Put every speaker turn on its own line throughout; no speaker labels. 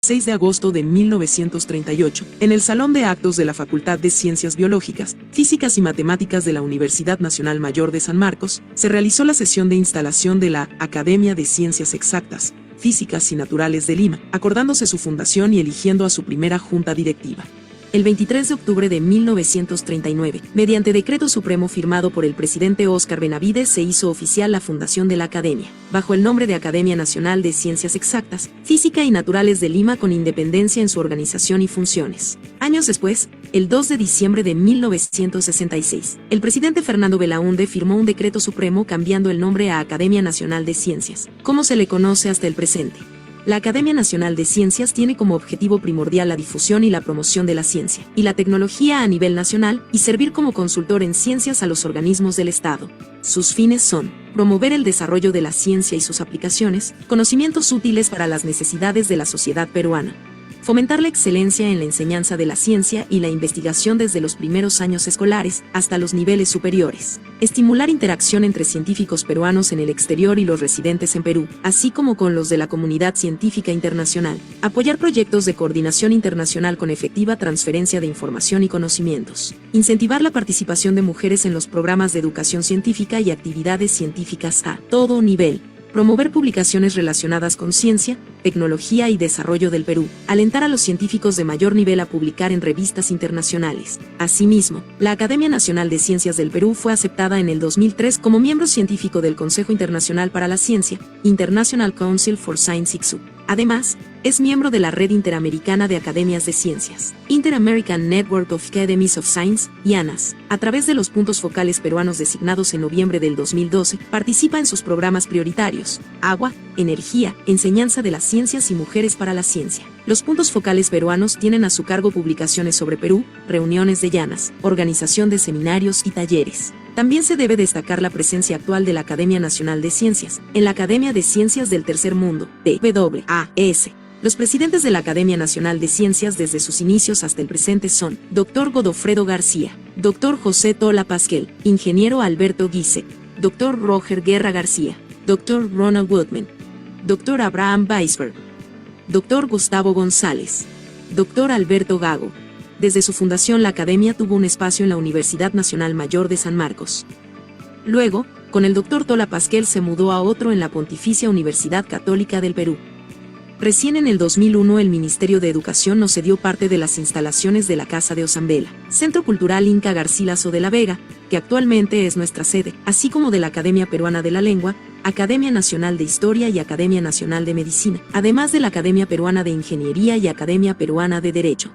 6 de agosto de 1938, en el Salón de Actos de la Facultad de Ciencias Biológicas, Físicas y Matemáticas de la Universidad Nacional Mayor de San Marcos, se realizó la sesión de instalación de la Academia de Ciencias Exactas, Físicas y Naturales de Lima, acordándose su fundación y eligiendo a su primera junta directiva. El 23 de octubre de 1939, mediante decreto supremo firmado por el presidente Óscar Benavides, se hizo oficial la fundación de la Academia, bajo el nombre de Academia Nacional de Ciencias Exactas, Física y Naturales de Lima, con independencia en su organización y funciones. Años después, el 2 de diciembre de 1966, el presidente Fernando Belaúnde firmó un decreto supremo cambiando el nombre a Academia Nacional de Ciencias, como se le conoce hasta el presente. La Academia Nacional de Ciencias tiene como objetivo primordial la difusión y la promoción de la ciencia y la tecnología a nivel nacional y servir como consultor en ciencias a los organismos del Estado. Sus fines son promover el desarrollo de la ciencia y sus aplicaciones, conocimientos útiles para las necesidades de la sociedad peruana, fomentar la excelencia en la enseñanza de la ciencia y la investigación desde los primeros años escolares hasta los niveles superiores, estimular interacción entre científicos peruanos en el exterior y los residentes en Perú, así como con los de la comunidad científica internacional, apoyar proyectos de coordinación internacional con efectiva transferencia de información y conocimientos, incentivar la participación de mujeres en los programas de educación científica y actividades científicas a todo nivel, promover publicaciones relacionadas con ciencia, tecnología y desarrollo del Perú, alentar a los científicos de mayor nivel a publicar en revistas internacionales. Asimismo, la Academia Nacional de Ciencias del Perú fue aceptada en el 2003 como miembro científico del Consejo Internacional para la Ciencia, International Council for Science (ICSU). Además, es miembro de la Red Interamericana de Academias de Ciencias, Inter-American Network of Academies of Science, IANAS. A través de los puntos focales peruanos designados en noviembre del 2012, participa en sus programas prioritarios: agua, energía, enseñanza de las ciencias y mujeres para la ciencia. Los puntos focales peruanos tienen a su cargo publicaciones sobre Perú, reuniones de IANAS, organización de seminarios y talleres. También se debe destacar la presencia actual de la Academia Nacional de Ciencias, en la Academia de Ciencias del Tercer Mundo, TWAS. Los presidentes de la Academia Nacional de Ciencias desde sus inicios hasta el presente son Dr. Godofredo García, Dr. José Tola Pasquel, Ingeniero Alberto Guise, Dr. Roger Guerra García, Dr. Ronald Woodman, Dr. Abraham Weisberg, Dr. Gustavo González, Dr. Alberto Gago. Desde su fundación, la Academia tuvo un espacio en la Universidad Nacional Mayor de San Marcos. Luego, con el Dr. Tola Pasquel se mudó a otro en la Pontificia Universidad Católica del Perú. Recién en el 2001 el Ministerio de Educación nos cedió parte de las instalaciones de la Casa de Osambela, Centro Cultural Inca Garcilaso de la Vega, que actualmente es nuestra sede, así como de la Academia Peruana de la Lengua, Academia Nacional de Historia y Academia Nacional de Medicina, además de la Academia Peruana de Ingeniería y Academia Peruana de Derecho.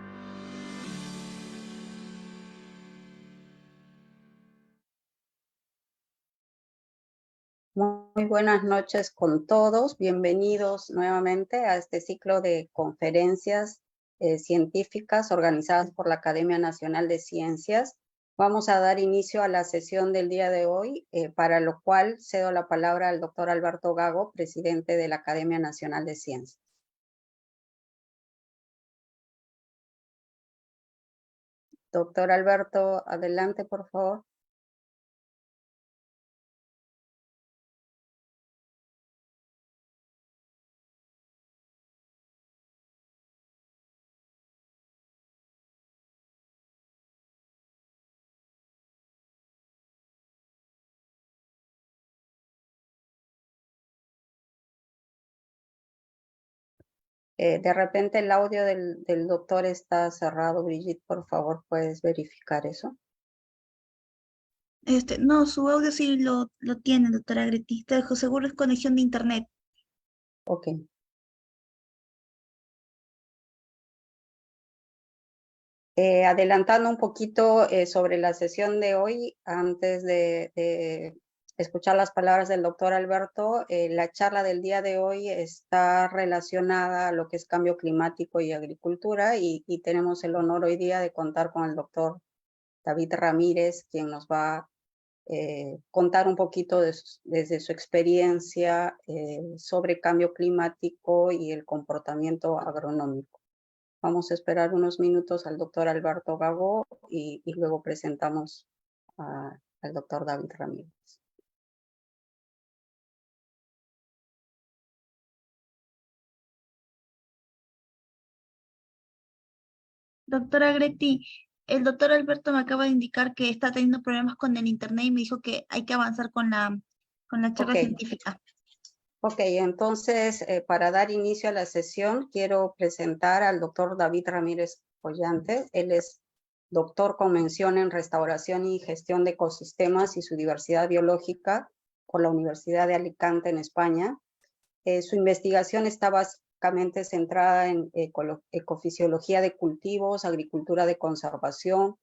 Muy buenas noches con todos. Bienvenidos nuevamente a este ciclo de conferencias científicas organizadas por la Academia Nacional de Ciencias. Vamos a dar inicio a la sesión del día de hoy, para lo cual cedo la palabra al doctor Alberto Gago, presidente de la Academia Nacional de Ciencias. Doctor Alberto, adelante, por favor. De repente el audio del doctor está cerrado. Brigitte, por favor, ¿puedes verificar eso?
No, su audio sí lo tiene, doctora Gretista. Seguro es conexión de internet.
Ok. Adelantando un poquito sobre la sesión de hoy, antes de escuchar las palabras del doctor Alberto, la charla del día de hoy está relacionada a lo que es cambio climático y agricultura, y tenemos el honor hoy día de contar con el doctor David Ramírez, quien nos va a contar un poquito desde su experiencia sobre cambio climático y el comportamiento agronómico. Vamos a esperar unos minutos al doctor Alberto Gago y luego presentamos al doctor David Ramírez.
Doctora Greti, el doctor Alberto me acaba de indicar que está teniendo problemas con el internet y me dijo que hay que avanzar con la charla
Ok,
científica.
ok, entonces para dar inicio a la sesión quiero presentar al doctor David Ramírez Collante. Él es doctor con mención en restauración y gestión de ecosistemas y su diversidad biológica por la Universidad de Alicante en España. Su investigación está básicamente centrada en ecofisiología de cultivos, agricultura de conservación,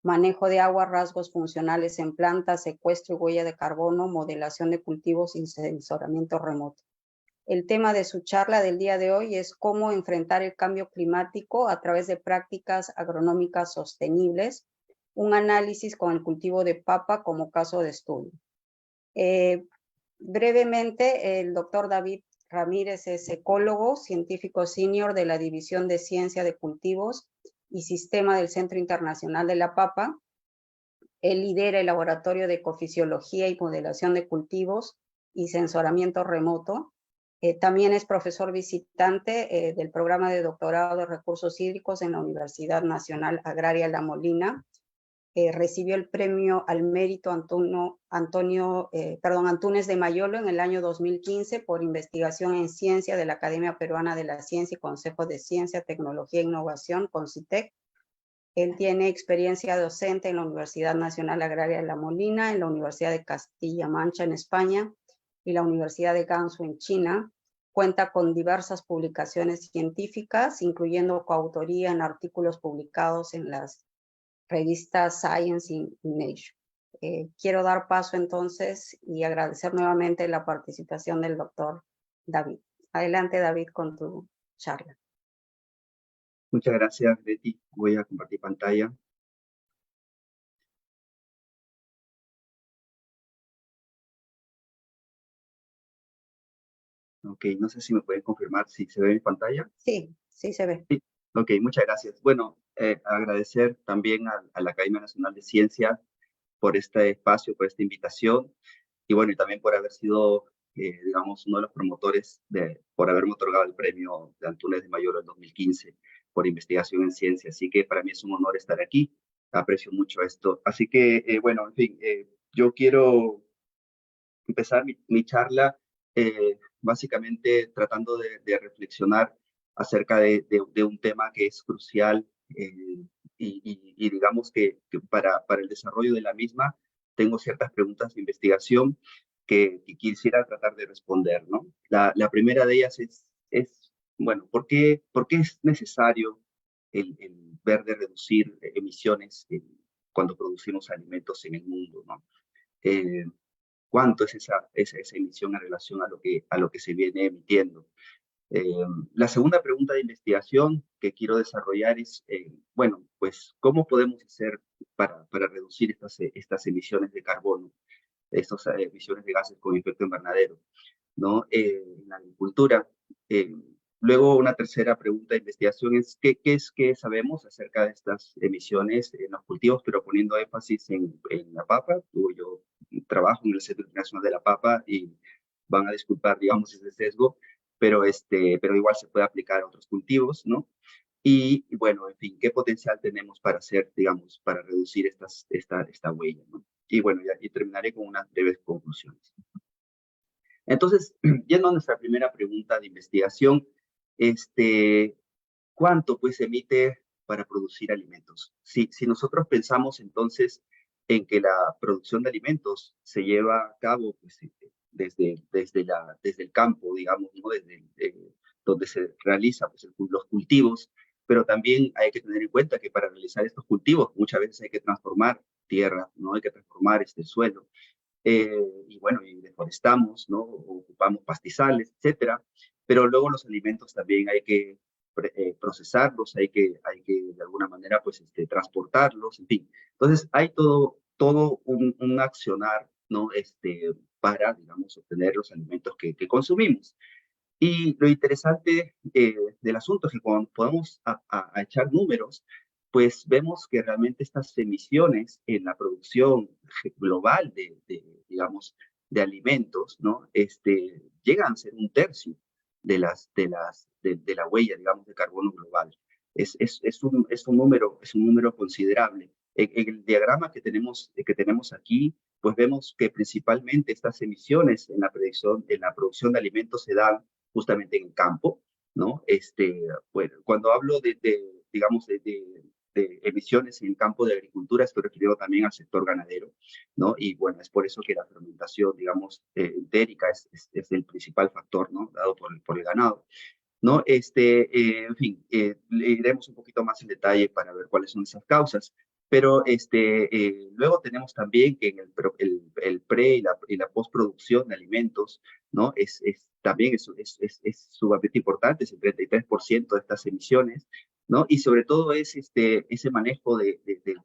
manejo de agua, rasgos funcionales en plantas, secuestro y huella de carbono, modelación de cultivos y sensoramiento remoto. El tema de su charla del día de hoy es cómo enfrentar el cambio climático a través de prácticas agronómicas sostenibles, un análisis con el cultivo de papa como caso de estudio. Brevemente, el doctor David Ramírez es ecólogo, científico senior de la División de Ciencia de Cultivos y Sistema del Centro Internacional de la Papa. Él lidera el Laboratorio de Ecofisiología y Modelación de Cultivos y Sensoramiento Remoto. También es profesor visitante del programa de doctorado de recursos hídricos en la Universidad Nacional Agraria La Molina. Recibió el premio al mérito Antunes de Mayolo en el año 2015 por investigación en ciencia de la Academia Peruana de la Ciencia y Consejo de Ciencia, Tecnología e Innovación, CONCITEC. Él tiene experiencia docente en la Universidad Nacional Agraria de La Molina, en la Universidad de Castilla-Mancha en España y la Universidad de Gansu en China. Cuenta con diversas publicaciones científicas, incluyendo coautoría en artículos publicados en las revistas Science y Nature. Quiero dar paso entonces y agradecer nuevamente la participación del doctor David. Adelante, David, con tu charla.
Muchas gracias, Betty. Voy a compartir pantalla. Ok, no sé si me pueden confirmar si se ve mi pantalla.
Sí, sí se ve.
Sí. Ok, muchas gracias. Bueno, agradecer también a la Academia Nacional de Ciencia por este espacio, por esta invitación, y bueno, y también por haber sido, digamos, uno de los promotores, por haberme otorgado el premio de Antunes de Mayolo en 2015 por investigación en ciencia. Así que para mí es un honor estar aquí. Aprecio mucho esto. Así que, bueno, en fin, yo quiero empezar mi charla básicamente tratando de reflexionar acerca de un tema que es crucial y digamos que para el desarrollo de la misma tengo ciertas preguntas de investigación que quisiera tratar de responder, ¿no? La primera de ellas es bueno, ¿por qué es necesario el ver de reducir emisiones cuando producimos alimentos en el mundo, ¿no? Cuánto es esa emisión en relación a lo que se viene emitiendo. La segunda pregunta de investigación que quiero desarrollar es, bueno, pues, ¿cómo podemos hacer para reducir estas emisiones de carbono, estas emisiones de gases con efecto invernadero, ¿no? En la agricultura. Luego, una tercera pregunta de investigación es, ¿qué sabemos acerca de estas emisiones en los cultivos, pero poniendo énfasis en la papa? Yo trabajo en el Centro Internacional de la Papa y van a disculpar, digamos, ese sesgo, pero igual se puede aplicar a otros cultivos, ¿no? Y bueno, en fin, ¿qué potencial tenemos para hacer, digamos, para reducir esta huella, ¿no? Y bueno, y terminaré con unas breves conclusiones. Entonces, yendo a nuestra primera pregunta de investigación, ¿cuánto pues se emite para producir alimentos? Si nosotros pensamos entonces en que la producción de alimentos se lleva a cabo pues, desde el campo, digamos, ¿no? Donde se realizan pues, los cultivos, pero también hay que tener en cuenta que para realizar estos cultivos muchas veces hay que transformar tierra, ¿no? Hay que transformar este suelo. Y bueno, y deforestamos, ¿no? Ocupamos pastizales, etcétera, pero luego los alimentos también hay que procesarlos, hay que de alguna manera pues transportarlos, en fin. Entonces hay todo un accionar, ¿no? Para, digamos, obtener los alimentos que consumimos. Y lo interesante del asunto es que cuando podemos a echar números, pues vemos que realmente estas emisiones en la producción global digamos, de alimentos, ¿no? Llegan a ser un tercio de la huella, digamos, de carbono global. es un número considerable. En el diagrama que tenemos aquí, pues vemos que principalmente estas emisiones en la producción de alimentos se dan justamente en el campo, ¿no? Bueno, cuando hablo digamos, de emisiones en el campo de agricultura, estoy refiriendo también al sector ganadero, ¿no? Y bueno, es por eso que la fermentación, digamos, entérica es el principal factor, ¿no? Dado por el ganado, ¿no? En fin, le iremos un poquito más en detalle para ver cuáles son esas causas. Pero luego tenemos también que en el pre y la postproducción de alimentos, ¿no? También es sumamente importante, es el 33% de estas emisiones, ¿no? Y sobre todo es ese manejo de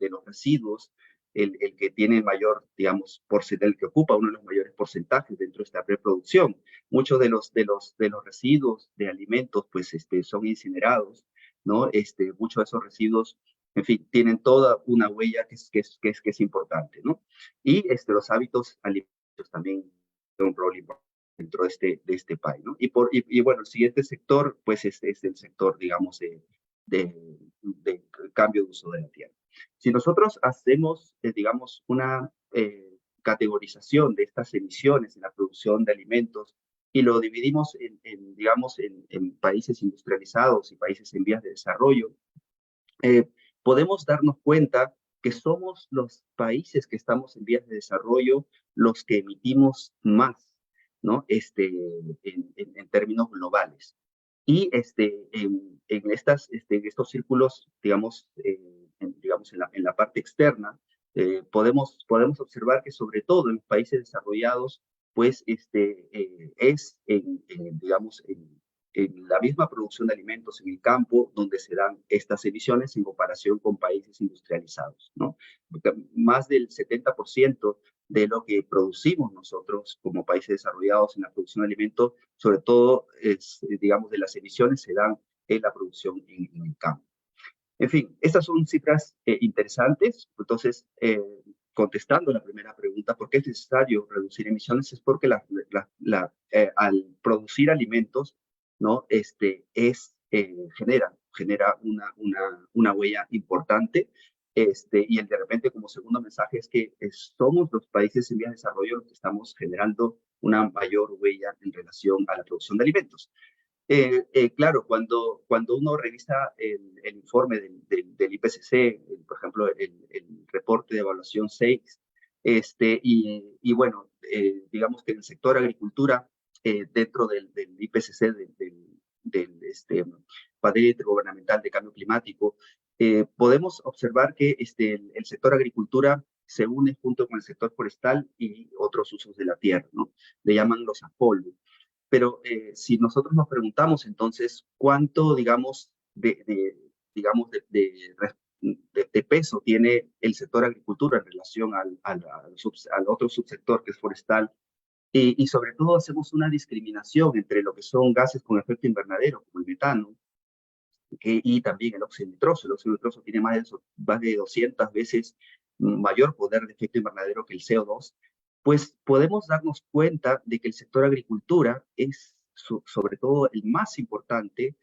los residuos, el que tiene el mayor, digamos, el que ocupa uno de los mayores porcentajes dentro de esta preproducción. Muchos de los residuos de alimentos, pues, son incinerados, ¿no? Muchos de esos residuos, en fin, tienen toda una huella que es importante, ¿no? Y los hábitos alimenticios también son un rol importante dentro de este país, ¿no? Y bueno, el siguiente sector, pues, es el sector, digamos, de cambio de uso de la tierra. Si nosotros hacemos, digamos, una categorización de estas emisiones en la producción de alimentos y lo dividimos digamos, en países industrializados y países en vías de desarrollo, podemos darnos cuenta que somos los países que estamos en vías de desarrollo los que emitimos más, ¿no? En términos globales. Y en estos círculos, digamos, en la parte externa, podemos observar que sobre todo en los países desarrollados, pues digamos, en la misma producción de alimentos en el campo donde se dan estas emisiones en comparación con países industrializados, ¿no? Porque más del 70% de lo que producimos nosotros como países desarrollados en la producción de alimentos, sobre todo, digamos, de las emisiones se dan en la producción en el campo. En fin, estas son cifras interesantes. Entonces, contestando la primera pregunta, ¿por qué es necesario reducir emisiones? Es porque al producir alimentos, ¿no? Genera una huella importante. Y de repente, como segundo mensaje, es que somos los países en vías de desarrollo los que estamos generando una mayor huella en relación a la producción de alimentos. Claro, cuando uno revisa el informe del IPCC, por ejemplo, el reporte de evaluación 6, y bueno, digamos que en el sector agricultura, dentro del IPCC, del panel intergubernamental de cambio climático, podemos observar que el sector agricultura se une junto con el sector forestal y otros usos de la tierra, ¿no? Le llaman los APOLU. Pero si nosotros nos preguntamos entonces cuánto, digamos, de peso tiene el sector agricultura en relación al otro subsector que es forestal, y sobre todo hacemos una discriminación entre lo que son gases con efecto invernadero, como el metano, y también el óxido nitroso. El óxido nitroso tiene más de 200 veces mayor poder de efecto invernadero que el CO2, pues podemos darnos cuenta de que el sector agricultura es sobre todo el más importante.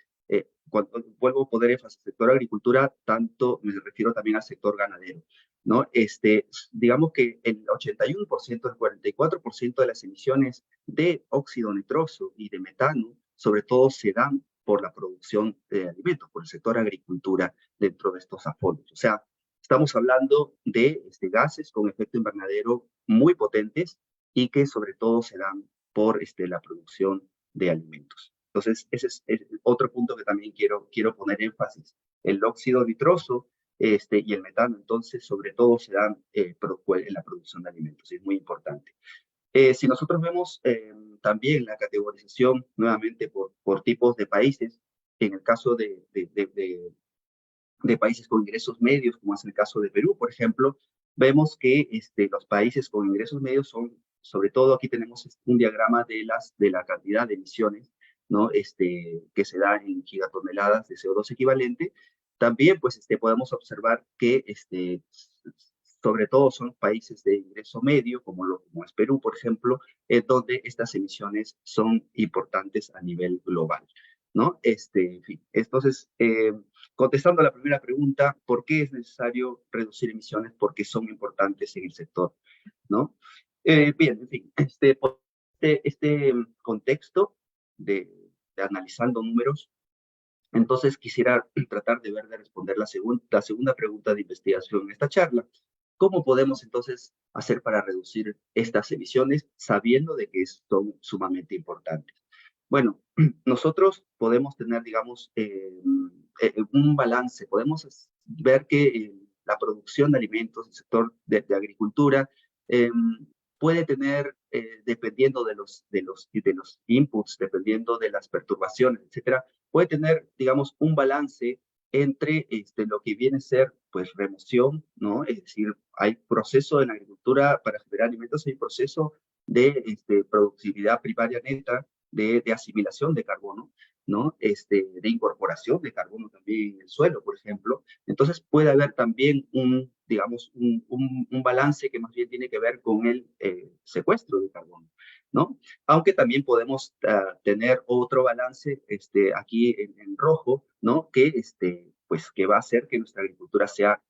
Cuando vuelvo a poner énfasis al sector agricultura, tanto me refiero también al sector ganadero, ¿no? Digamos que el 81%, el 44% de las emisiones de óxido nitroso y de metano, sobre todo se dan por la producción de alimentos, por el sector agricultura dentro de estos aforos. O sea, estamos hablando de gases con efecto invernadero muy potentes y que sobre todo se dan por la producción de alimentos. Entonces, ese es otro punto que también quiero poner énfasis. El óxido nitroso y el metano, entonces, sobre todo se dan en la producción de alimentos. Es muy importante. Si nosotros vemos también la categorización nuevamente por tipos de países, en el caso de países con ingresos medios, como es el caso de Perú, por ejemplo, vemos que los países con ingresos medios son, sobre todo aquí tenemos un diagrama de la cantidad de emisiones, ¿no? Que se da en gigatoneladas de CO2 equivalente. También pues podemos observar que sobre todo son países de ingreso medio, como es Perú, por ejemplo, donde estas emisiones son importantes a nivel global, ¿no? En fin, entonces, contestando a la primera pregunta, ¿por qué es necesario reducir emisiones? Porque son importantes en el sector, ¿no? Bien, en fin, este contexto de analizando números, entonces quisiera tratar de responder la segunda pregunta de investigación en esta charla. ¿Cómo podemos entonces hacer para reducir estas emisiones sabiendo de que son sumamente importantes? Bueno, nosotros podemos tener, digamos, un balance. Podemos ver que la producción de alimentos, el sector de agricultura, puede tener, dependiendo de los inputs, dependiendo de las perturbaciones, etcétera, puede tener, digamos, un balance entre lo que viene a ser, pues, remoción, ¿no? Es decir, hay proceso en la agricultura para generar alimentos, hay proceso de productividad primaria neta, de asimilación de carbono, ¿no? De incorporación de carbono también en el suelo, por ejemplo. Entonces puede haber también digamos, un balance que más bien tiene que ver con el secuestro de carbono, ¿no? Aunque también podemos tener otro balance aquí en rojo, ¿no? Pues, que va a hacer que nuestra agricultura sea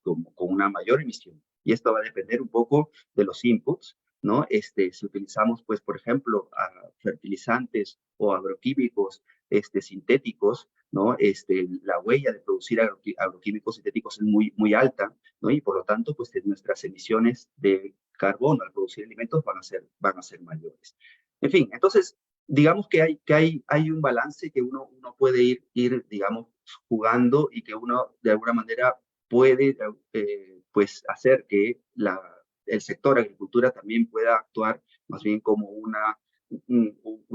con una mayor emisión. Y esto va a depender un poco de los inputs, ¿no? Si utilizamos, pues, por ejemplo, fertilizantes o agroquímicos sintéticos, ¿no? La huella de producir agroquímicos sintéticos es muy, muy alta, ¿no? Y por lo tanto, pues, nuestras emisiones de carbono al producir alimentos van a ser mayores. En fin, entonces, digamos que hay un balance que uno puede ir, digamos, jugando, y que uno, de alguna manera, puede, pues, hacer que el sector agricultura también pueda actuar más bien como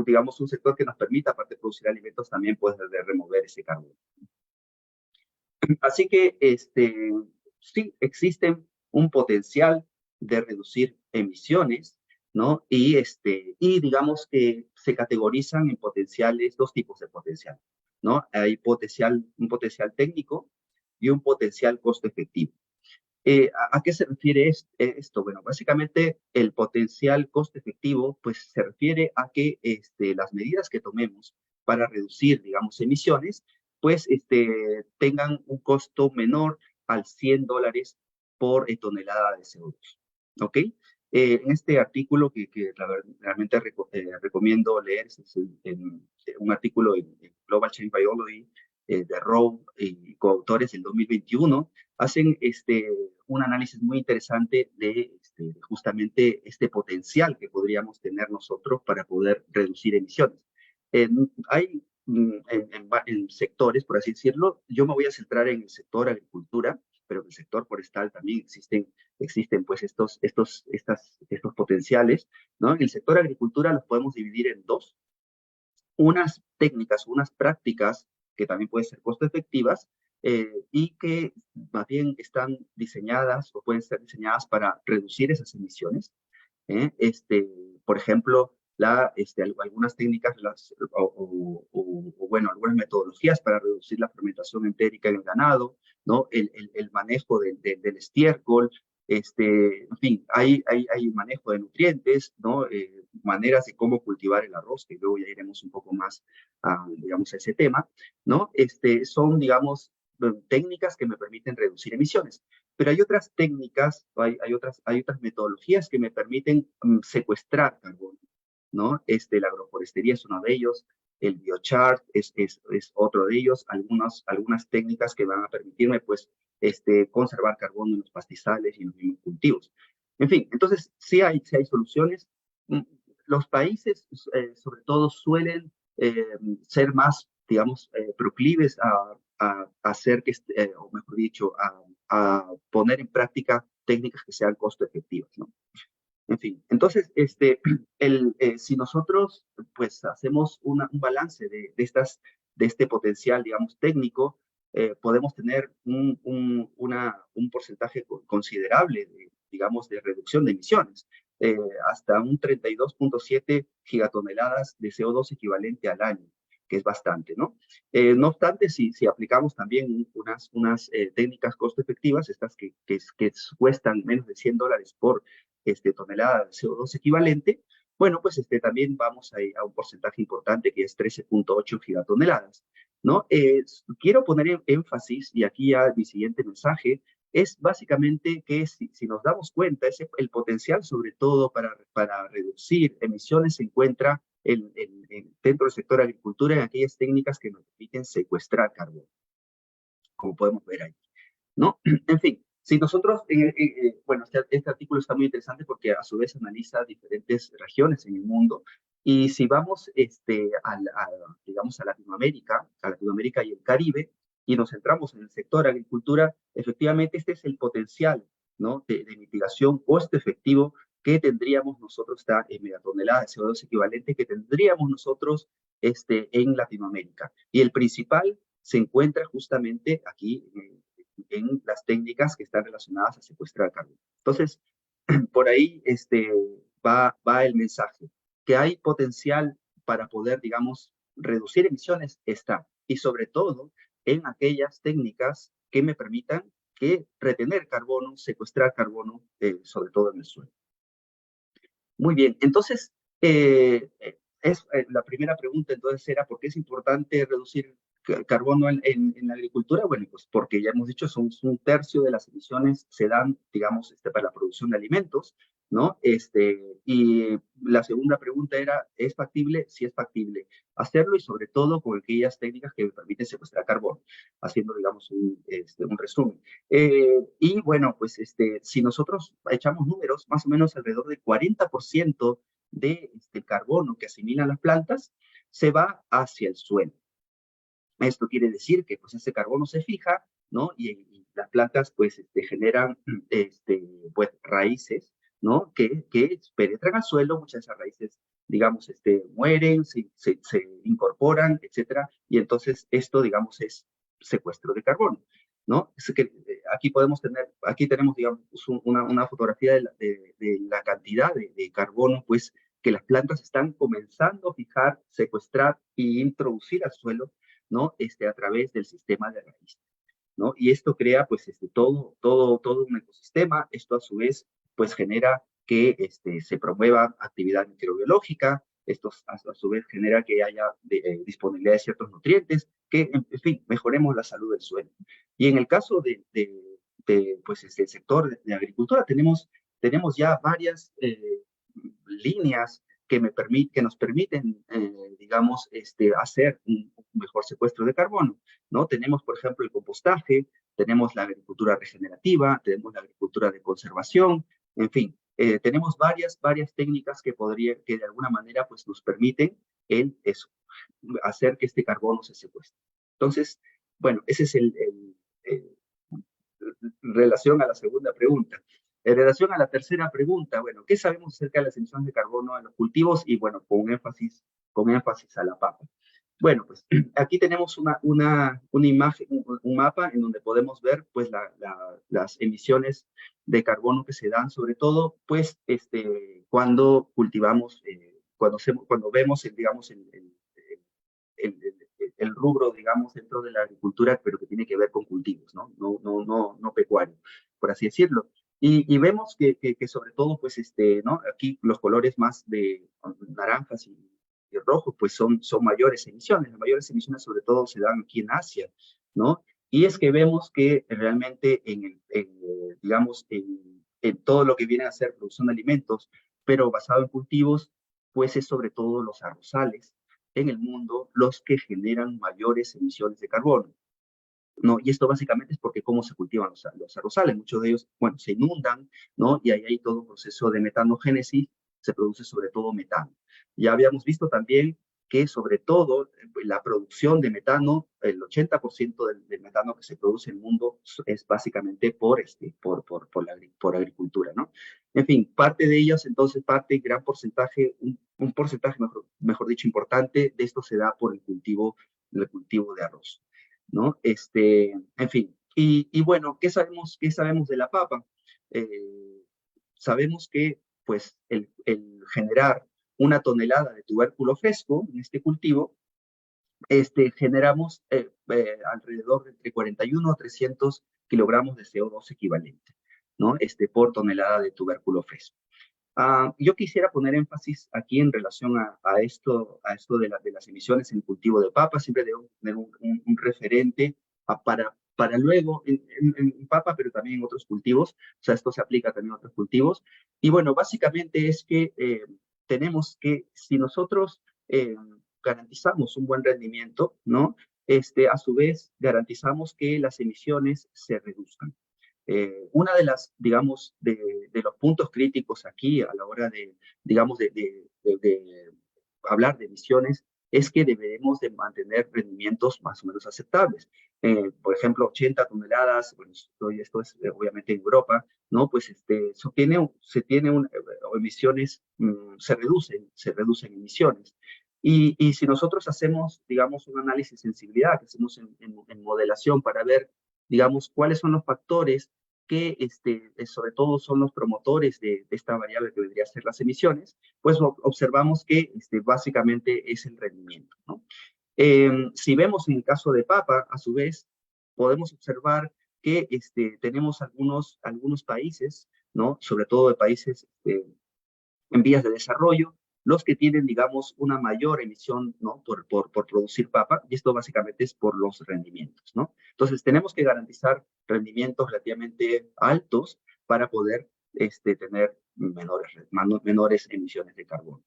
digamos, un sector que nos permita, aparte de producir alimentos, también poder remover ese carbono. Así que sí, existe un potencial de reducir emisiones, ¿no? Y digamos que se categorizan en potenciales, dos tipos de potencial, ¿no? Hay un potencial técnico y un potencial costo efectivo. ¿A qué se refiere esto? Bueno, básicamente el potencial costo efectivo, pues, se refiere a que las medidas que tomemos para reducir, digamos, emisiones, pues, tengan un costo menor al $100 por tonelada de CO2, ¿ok? En este artículo que realmente recomiendo leer, es un artículo en Global Change Biology de Rowe y coautores del 2021, hacen un análisis muy interesante de justamente este potencial que podríamos tener nosotros para poder reducir emisiones. Hay en sectores, por así decirlo, yo me voy a centrar en el sector agricultura, pero en el sector forestal también existen pues estos potenciales, ¿no? En el sector agricultura los podemos dividir en dos: unas técnicas, unas prácticas que también pueden ser costo efectivas, y que más bien están diseñadas o pueden ser diseñadas para reducir esas emisiones. Por ejemplo, algunas técnicas bueno, algunas metodologías para reducir la fermentación entérica en el ganado, ¿no? El manejo del estiércol, en fin, hay manejo de nutrientes, ¿no? Maneras de cómo cultivar el arroz, que luego ya iremos un poco más digamos, a ese tema, ¿no? Son, digamos, técnicas que me permiten reducir emisiones. Pero hay otras técnicas, hay otras metodologías que me permiten secuestrar carbono, ¿no? La agroforestería es uno de ellos, el biochar es otro de ellos, algunas técnicas que van a permitirme, pues, conservar carbono en los pastizales y en los mismos cultivos. En fin, entonces, sí hay soluciones. Los países, sobre todo, suelen ser más, digamos, proclives a hacer o mejor dicho, a poner en práctica técnicas que sean costo efectivas, ¿no? En fin, entonces, si nosotros, pues, hacemos un balance de este potencial, digamos, técnico, podemos tener un porcentaje considerable digamos, de reducción de emisiones, hasta un 32.7 gigatoneladas de CO2 equivalente al año, que es bastante, ¿no? No obstante, si aplicamos también unas técnicas costo efectivas, estas que cuestan menos de $100 por tonelada de CO2 equivalente, bueno, pues también vamos a un porcentaje importante que es 13.8 gigatoneladas. ¿no? Quiero poner énfasis, y aquí ya mi siguiente mensaje, es básicamente que si nos damos cuenta, el potencial sobre todo para reducir emisiones se encuentra dentro del sector agricultura en aquellas técnicas que nos permiten secuestrar carbono, como podemos ver ahí, ¿no? En fin, si nosotros, bueno, este artículo está muy interesante porque a su vez analiza diferentes regiones en el mundo, y si vamos, digamos, a Latinoamérica y el Caribe, y nos centramos en el sector agricultura, efectivamente este es el potencial, ¿no?, de mitigación costo efectivo que tendríamos nosotros, en megatonelada de CO2 equivalente que tendríamos nosotros en Latinoamérica. Y el principal se encuentra justamente aquí, en las técnicas que están relacionadas a secuestrar carbono. Entonces, por ahí va el mensaje, que hay potencial para poder, digamos, reducir emisiones, está, y sobre todo en aquellas técnicas que me permitan retener carbono, secuestrar carbono, sobre todo en el suelo. Muy bien, entonces, la primera pregunta entonces era, ¿por qué es importante reducir carbono en la agricultura? Bueno, pues porque ya hemos dicho, son un tercio de las emisiones se dan, digamos, para la producción de alimentos, ¿no? Y la segunda pregunta era, ¿es factible? Sí es factible hacerlo, y sobre todo con aquellas técnicas que permiten secuestrar carbono, haciendo, digamos, un resumen. Y bueno, pues si nosotros echamos números, más o menos alrededor del 40% de carbono que asimilan las plantas se va hacia el suelo. Esto quiere decir que pues ese carbono se fija, ¿no? Y las plantas pues generan pues raíces, ¿no? Que penetran al suelo. Muchas de esas raíces, digamos, mueren, se incorporan, etcétera, y entonces esto, digamos, es secuestro de carbono, ¿no? Es que aquí tenemos, digamos, una fotografía de la cantidad de carbono, pues, que las plantas están comenzando a fijar, secuestrar e introducir al suelo, ¿no? A través del sistema de raíz, ¿no? Y esto crea, pues, todo un ecosistema. Esto, a su vez, pues, genera que se promueva actividad microbiológica. Esto, a su vez, genera que haya disponibilidad de ciertos nutrientes, que, en fin, mejoremos la salud del suelo. Y en el caso pues, el sector de agricultura, tenemos ya varias líneas que nos permiten, digamos, hacer un mejor secuestro de carbono, ¿no? Tenemos, por ejemplo, el compostaje, tenemos la agricultura regenerativa, tenemos la agricultura de conservación, en fin, tenemos varias técnicas que de alguna manera, pues, nos permiten hacer que este carbono se secuestre. Entonces, bueno, ese es en relación a la segunda pregunta. En relación a la tercera pregunta, bueno, ¿qué sabemos acerca de las emisiones de carbono en los cultivos? Y bueno, con énfasis a la papa. Bueno, pues aquí tenemos una imagen, un mapa en donde podemos ver, pues, las emisiones de carbono que se dan, sobre todo, pues, cuando cultivamos, cuando vemos, digamos, el rubro, digamos, dentro de la agricultura, pero que tiene que ver con cultivos, ¿no? No pecuario, por así decirlo. Y vemos que sobre todo, pues, ¿no? Aquí los colores más de naranjas y rojos, pues son mayores emisiones. Las mayores emisiones sobre todo se dan aquí en Asia, ¿no? Y es que vemos que realmente digamos, en todo lo que viene a ser producción de alimentos, pero basado en cultivos, pues es sobre todo los arrozales en el mundo los que generan mayores emisiones de carbono, ¿no? Y esto básicamente es porque cómo se cultivan los arrozales. Muchos de ellos, bueno, se inundan, ¿no? Y ahí hay todo un proceso de metanogénesis, se produce sobre todo metano. Ya habíamos visto también que sobre todo la producción de metano, el 80% del metano que se produce en el mundo es básicamente por agricultura, ¿no? En fin, parte de ellas, entonces, gran porcentaje, un porcentaje, mejor dicho, importante de esto se da por el cultivo de arroz, ¿no? En fin, y bueno, ¿qué sabemos de la papa? Sabemos que, pues, el generar una tonelada de tubérculo fresco en este cultivo, generamos alrededor de entre 41 a 300 kilogramos de CO2 equivalente, ¿no? Por tonelada de tubérculo fresco. Yo quisiera poner énfasis aquí en relación a esto de las emisiones en el cultivo de papa. Siempre debemos tener un referente para luego en papa, pero también en otros cultivos. O sea, esto se aplica también a otros cultivos. Y bueno, básicamente es que tenemos que, si nosotros garantizamos un buen rendimiento, ¿no? A su vez, garantizamos que las emisiones se reduzcan. Una de las, digamos, de los puntos críticos aquí a la hora de, digamos, de hablar de emisiones es que debemos de mantener rendimientos más o menos aceptables. Por ejemplo, 80 toneladas, bueno, esto es obviamente en Europa, ¿no? Pues emisiones, se reducen emisiones. Y si nosotros hacemos, digamos, un análisis de sensibilidad que hacemos en modelación para ver, digamos, cuáles son los factores que sobre todo son los promotores de esta variable que vendría a ser las emisiones, pues observamos que básicamente es el rendimiento, ¿no? Si vemos en el caso de papa, a su vez, podemos observar que tenemos algunos países, ¿no? Sobre todo de países en vías de desarrollo, los que tienen, digamos, una mayor emisión, ¿no? por producir papa, y esto básicamente es por los rendimientos, ¿no? Entonces, tenemos que garantizar rendimientos relativamente altos para poder tener menores emisiones de carbono.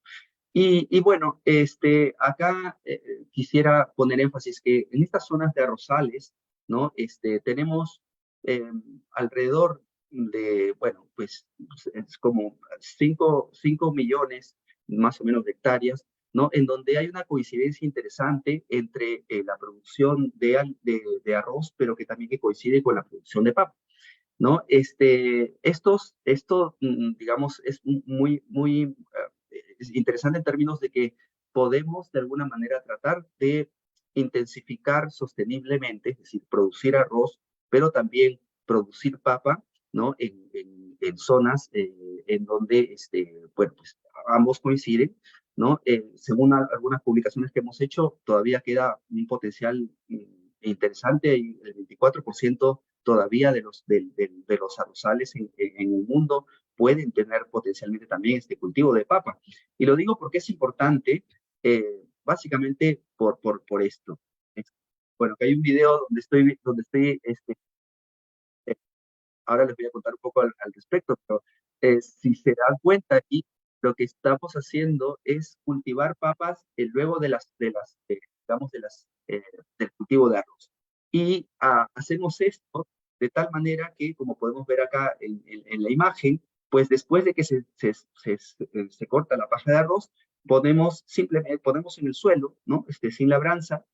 Y bueno, acá quisiera poner énfasis que en estas zonas de arrozales, ¿no? Tenemos alrededor de, bueno, pues es como 5 millones más o menos de hectáreas, ¿no? En donde hay una coincidencia interesante entre la producción de arroz, pero que también que coincide con la producción de papa, ¿no? Esto, digamos, es muy es interesante en términos de que podemos de alguna manera tratar de intensificar sosteniblemente, es decir, producir arroz, pero también producir papa, ¿no? En zonas en donde, bueno, pues ambos coinciden, ¿no? Según algunas publicaciones que hemos hecho, todavía queda un potencial interesante, y el 24% todavía de los arrozales en el mundo pueden tener potencialmente también este cultivo de papa. Y lo digo porque es importante, básicamente por esto. Bueno, que hay un video donde estoy ahora les voy a contar un poco al respecto, pero si se dan cuenta aquí, lo que estamos haciendo es cultivar papas luego digamos, del cultivo de arroz. Y hacemos esto de tal manera que, como podemos ver acá en la imagen, pues después de que se corta la paja de arroz, simplemente ponemos en el suelo, ¿no? Sin labranza,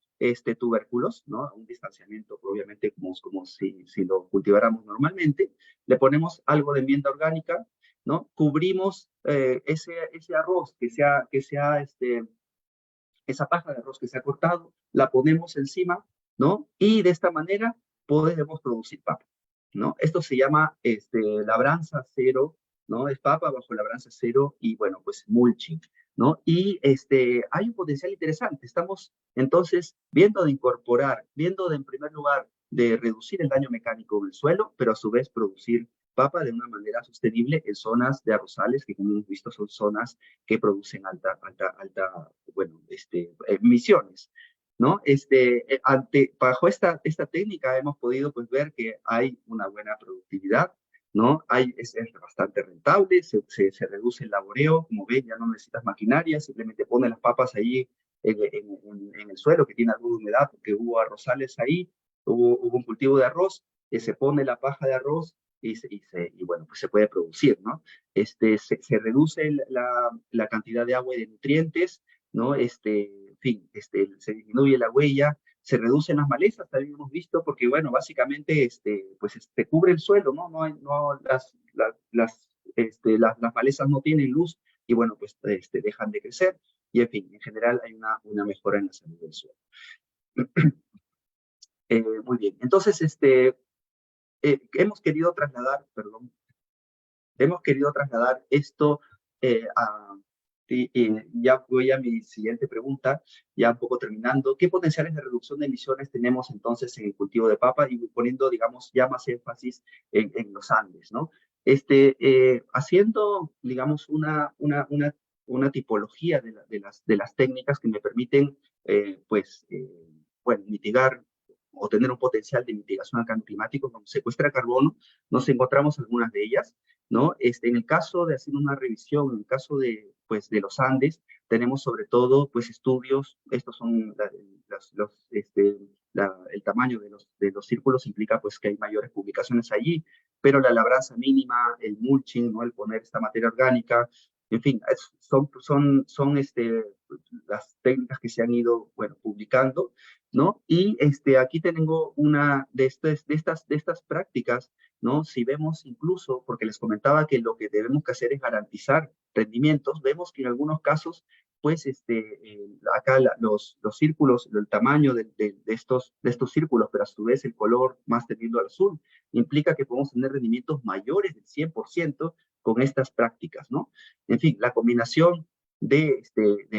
tubérculos, ¿no? Un distanciamiento, obviamente, como si lo cultiváramos normalmente. Le ponemos algo de enmienda orgánica, ¿no? Cubrimos ese arroz esa paja de arroz que se ha cortado, la ponemos encima, ¿no? Y de esta manera podemos producir papa, ¿no? Esto se llama labranza cero, ¿no? Es papa bajo labranza cero y, bueno, pues mulching, ¿no? Y hay un potencial interesante. Estamos entonces viendo de en primer lugar de reducir el daño mecánico del suelo, pero a su vez producir papa de una manera sostenible en zonas de arrozales que, como hemos visto, son zonas que producen alta, bueno, emisiones, ¿no? Bajo esta técnica hemos podido, pues, ver que hay una buena productividad, ¿no? Es bastante rentable, se reduce el laboreo, como ven, ya no necesitas maquinaria, simplemente pones las papas ahí en el suelo que tiene algo de humedad, porque hubo arrozales ahí, hubo un cultivo de arroz, se pone la paja de arroz y bueno, pues se puede producir, ¿no? Se reduce la cantidad de agua y de nutrientes, ¿no? En fin, se disminuye la huella, se reducen las malezas, también hemos visto, porque, bueno, básicamente, pues, cubre el suelo, ¿no? Las malezas no tienen luz y, bueno, pues, dejan de crecer y, en fin, en general hay una mejora en la salud del suelo. Muy bien, entonces, hemos querido trasladar esto y ya voy a mi siguiente pregunta, ya un poco terminando. ¿Qué potenciales de reducción de emisiones tenemos entonces en el cultivo de papa? Y poniendo, digamos, ya más énfasis en los Andes, ¿no? Haciendo, digamos, una tipología de las técnicas que me permiten, bueno, mitigar o tener un potencial de mitigación al cambio climático, como secuestra carbono, nos encontramos algunas de ellas, ¿no? En el caso de hacer una revisión, en el caso de, pues, de los Andes, tenemos sobre todo, pues, estudios, estos son el tamaño de los círculos implica, pues, que hay mayores publicaciones allí, pero la labranza mínima, el mulching, ¿no? El poner esta materia orgánica, en fin, son las técnicas que se han ido, bueno, publicando, ¿no? Y aquí tengo una de estas prácticas, ¿no? Si vemos incluso, porque les comentaba que lo que debemos que hacer es garantizar rendimientos, vemos que en algunos casos, pues, acá los círculos, el tamaño de estos círculos, pero a su vez el color más tendiendo al azul, implica que podemos tener rendimientos mayores del 100% con estas prácticas, ¿no? En fin, la combinación de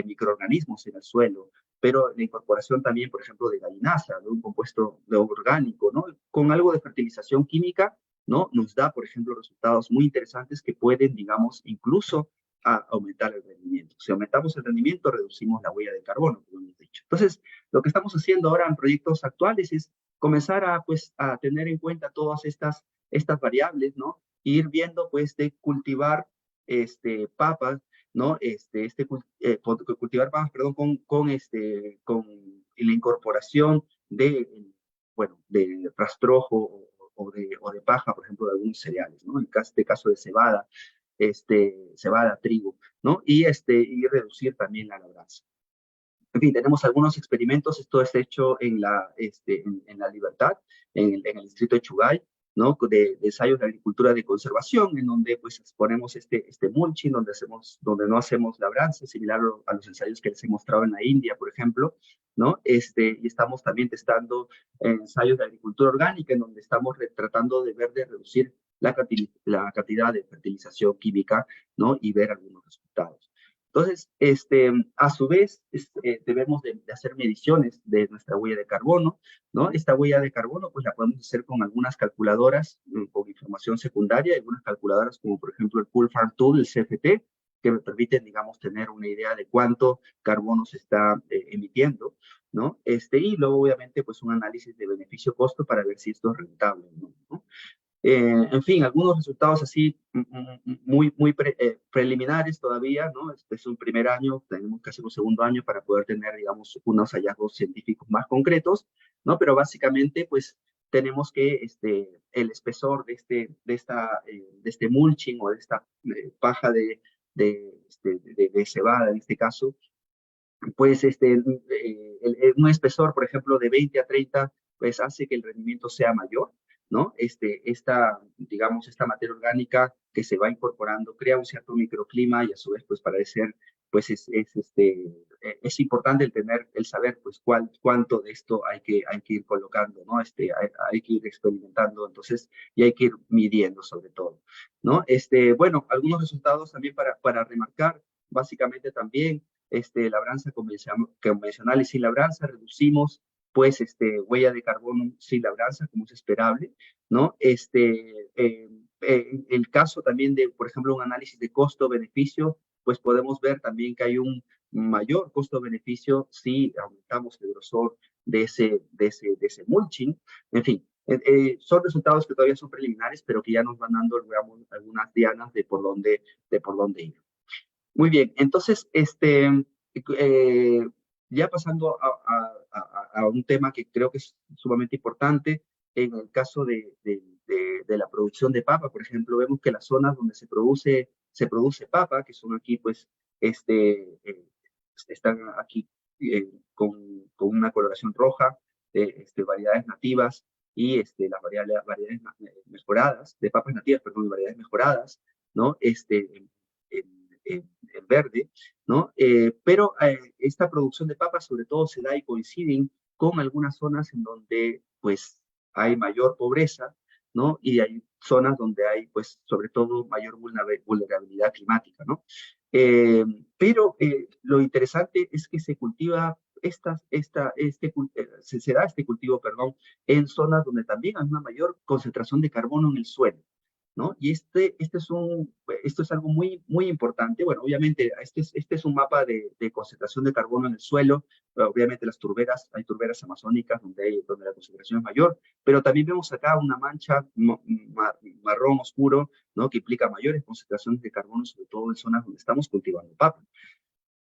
microorganismos en el suelo, pero la incorporación también, por ejemplo, de gallinaza, de un compuesto orgánico, ¿no? Con algo de fertilización química, ¿no? Nos da, por ejemplo, resultados muy interesantes que pueden, digamos, incluso aumentar el rendimiento. Si aumentamos el rendimiento, reducimos la huella de carbono, como hemos dicho. Entonces, lo que estamos haciendo ahora en proyectos actuales es comenzar a tener en cuenta todas estas variables, e ir viendo, pues, de cultivar papas, ¿no? Cultivar papas, perdón, con la incorporación bueno, de rastrojo o de paja, por ejemplo, de algunos cereales, ¿no? En este caso de cebada, trigo, ¿no? Y reducir también la labranza. En fin, tenemos algunos experimentos, esto es hecho en la Libertad, en el distrito de Chugay, ¿no? De ensayos de agricultura de conservación, en donde pues ponemos este mulching, donde no hacemos labranza, similar a los ensayos que les he mostrado en la India, por ejemplo, ¿no? Y estamos también testando ensayos de agricultura orgánica, en donde estamos tratando de reducir la cantidad de fertilización química, ¿no? Y ver algunos resultados. Entonces, a su vez, debemos de hacer mediciones de nuestra huella de carbono, ¿no? Esta huella de carbono, pues la podemos hacer con algunas calculadoras con información secundaria, algunas calculadoras como por ejemplo el Cool Farm Tool, el CFT, que me permiten, digamos, tener una idea de cuánto carbono se está emitiendo, ¿no? Y luego, obviamente, pues un análisis de beneficio-costo para ver si esto es rentable, ¿no? En fin, algunos resultados así muy preliminares todavía, ¿no? Este es un primer año, tenemos que hacer un segundo año para poder tener, digamos, unos hallazgos científicos más concretos, ¿no? Pero básicamente, pues, tenemos que el espesor de este mulching o de esta paja de cebada, en este caso, pues, un espesor, por ejemplo, de 20 a 30, pues, hace que el rendimiento sea mayor, ¿no? Digamos, esta materia orgánica que se va incorporando crea un cierto microclima y a su vez, pues, pues, es importante el saber, pues, cuánto de esto hay que ir colocando, ¿no? Hay que ir experimentando, entonces, y hay que ir midiendo sobre todo, ¿no? Bueno, algunos resultados también para remarcar, básicamente también, labranza convencional y sin labranza, reducimos pues huella de carbono sin labranza, como es esperable, ¿no? El caso también de, por ejemplo, un análisis de costo-beneficio, pues podemos ver también que hay un mayor costo-beneficio si aumentamos el grosor de ese mulching. En fin, son resultados que todavía son preliminares, pero que ya nos van dando, digamos, algunas dianas de por dónde ir. Muy bien, entonces, ya pasando a un tema que creo que es sumamente importante, en el caso de la producción de papa, por ejemplo, vemos que las zonas donde se produce papa, que son aquí, pues, están aquí con una coloración roja, variedades nativas y las variedades mejoradas, de papas nativas, perdón, variedades mejoradas, ¿no? En verde, ¿no? Pero esta producción de papas sobre todo se da y coinciden con algunas zonas en donde pues hay mayor pobreza, ¿no? Y hay zonas donde hay pues sobre todo mayor vulnerabilidad climática, ¿no? Pero lo interesante es que se cultiva se da este cultivo, perdón, en zonas donde también hay una mayor concentración de carbono en el suelo, ¿no? Y esto es algo muy, muy importante. Bueno, obviamente, este es un mapa de concentración de carbono en el suelo. Obviamente las turberas, hay turberas amazónicas donde la concentración es mayor, pero también vemos acá una mancha marrón oscuro, ¿no? Que implica mayores concentraciones de carbono, sobre todo en zonas donde estamos cultivando papa.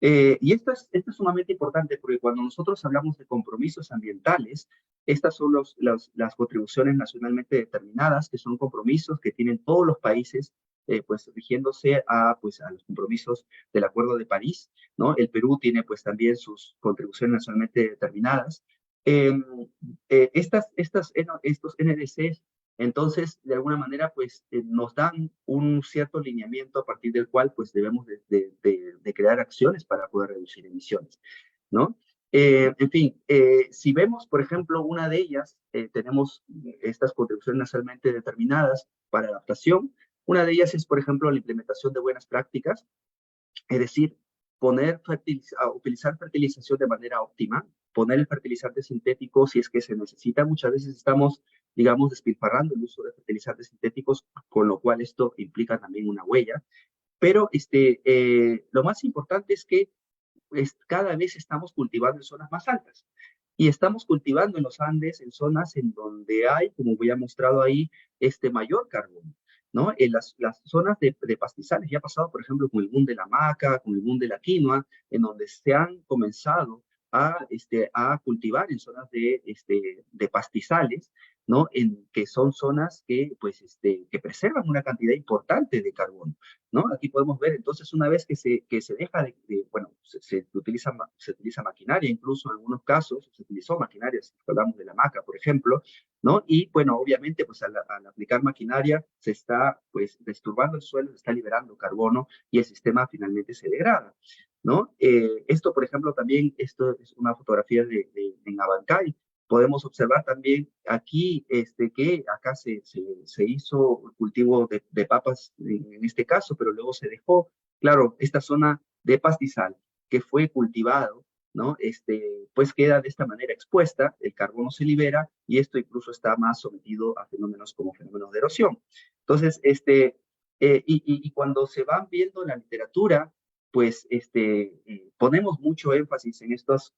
Y esto es sumamente importante porque cuando nosotros hablamos de compromisos ambientales, estas son las contribuciones nacionalmente determinadas, que son compromisos que tienen todos los países, pues rigiéndose pues, a los compromisos del Acuerdo de París, ¿no? El Perú tiene pues también sus contribuciones nacionalmente determinadas. Estos NDCs entonces, de alguna manera, pues nos dan un cierto lineamiento a partir del cual pues debemos de crear acciones para poder reducir emisiones, ¿no? En fin, si vemos, por ejemplo, una de ellas, tenemos estas contribuciones nacionalmente determinadas para adaptación. Una de ellas es, por ejemplo, la implementación de buenas prácticas, es decir, utilizar fertilización de manera óptima, poner el fertilizante sintético si es que se necesita. Muchas veces estamos, digamos, despilfarrando el uso de fertilizantes sintéticos, con lo cual esto implica también una huella. Pero lo más importante es que cada vez estamos cultivando en zonas más altas. Y estamos cultivando en los Andes, en zonas en donde hay, como voy a mostrado ahí, mayor carbono, ¿no? En las zonas de pastizales, ya ha pasado, por ejemplo, con el boom de la maca, con el boom de la quinoa, en donde se han comenzado a cultivar en zonas de pastizales, ¿no? Que son zonas que, pues, que preservan una cantidad importante de carbono, ¿no? Aquí podemos ver, entonces, una vez que se deja bueno, se utiliza maquinaria, incluso en algunos casos se utilizó maquinaria, si hablamos de la maca, por ejemplo, ¿no? Y, bueno, obviamente, pues, al aplicar maquinaria, se está, pues, disturbando el suelo, se está liberando carbono y el sistema finalmente se degrada, ¿no? Esto, por ejemplo, también, esto es una fotografía en Abancay. Podemos observar también aquí que acá se hizo el cultivo de papas en este caso, pero luego se dejó, claro, esta zona de pastizal que fue cultivado, ¿no? Pues queda de esta manera expuesta, el carbono se libera y esto incluso está más sometido a fenómenos como fenómenos de erosión. Entonces, y cuando se van viendo en la literatura, pues ponemos mucho énfasis en estas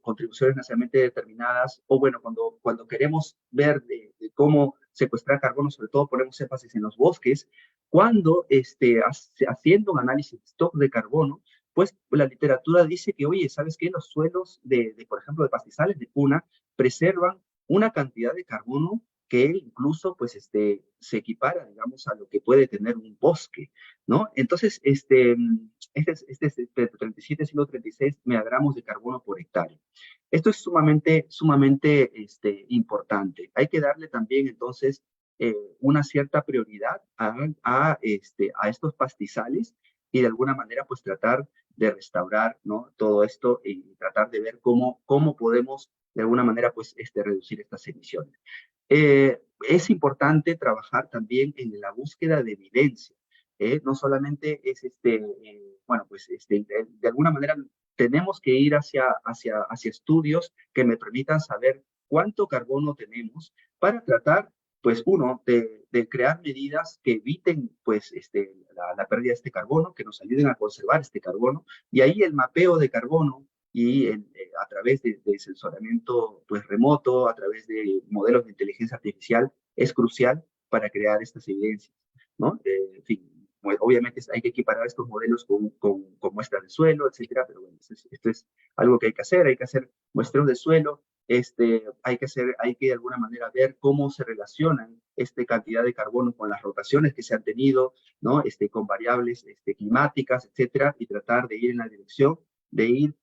contribuciones nacionalmente determinadas, o bueno, cuando queremos ver de cómo secuestrar carbono, sobre todo ponemos énfasis en los bosques, cuando haciendo un análisis de stock de carbono, pues la literatura dice que, oye, ¿sabes qué? Los suelos por ejemplo, de pastizales de puna, preservan una cantidad de carbono que incluso, pues, se equipara, digamos, a lo que puede tener un bosque, ¿no? Entonces, es 37, 136 megagramos de carbono por hectárea. Esto es sumamente importante. Hay que darle también, entonces, una cierta prioridad a estos pastizales y de alguna manera, pues, tratar de restaurar, ¿no? Todo esto y tratar de ver cómo podemos, de alguna manera, pues, reducir estas emisiones. Es importante trabajar también en la búsqueda de evidencia. No solamente es bueno, pues de alguna manera tenemos que ir hacia estudios que me permitan saber cuánto carbono tenemos para tratar, pues, uno, de crear medidas que eviten, pues, la pérdida de este carbono, que nos ayuden a conservar este carbono, y ahí el mapeo de carbono y a través de sensoriamiento, pues, remoto, a través de modelos de inteligencia artificial, es crucial para crear estas evidencias, ¿no? En fin, obviamente hay que equiparar estos modelos con muestras de suelo, etcétera, pero bueno, esto es algo que hay que hacer muestreos de suelo, hay que de alguna manera ver cómo se relacionan esta cantidad de carbono con las rotaciones que se han tenido, ¿no? Con variables climáticas, etcétera, y tratar de ir en la dirección de ir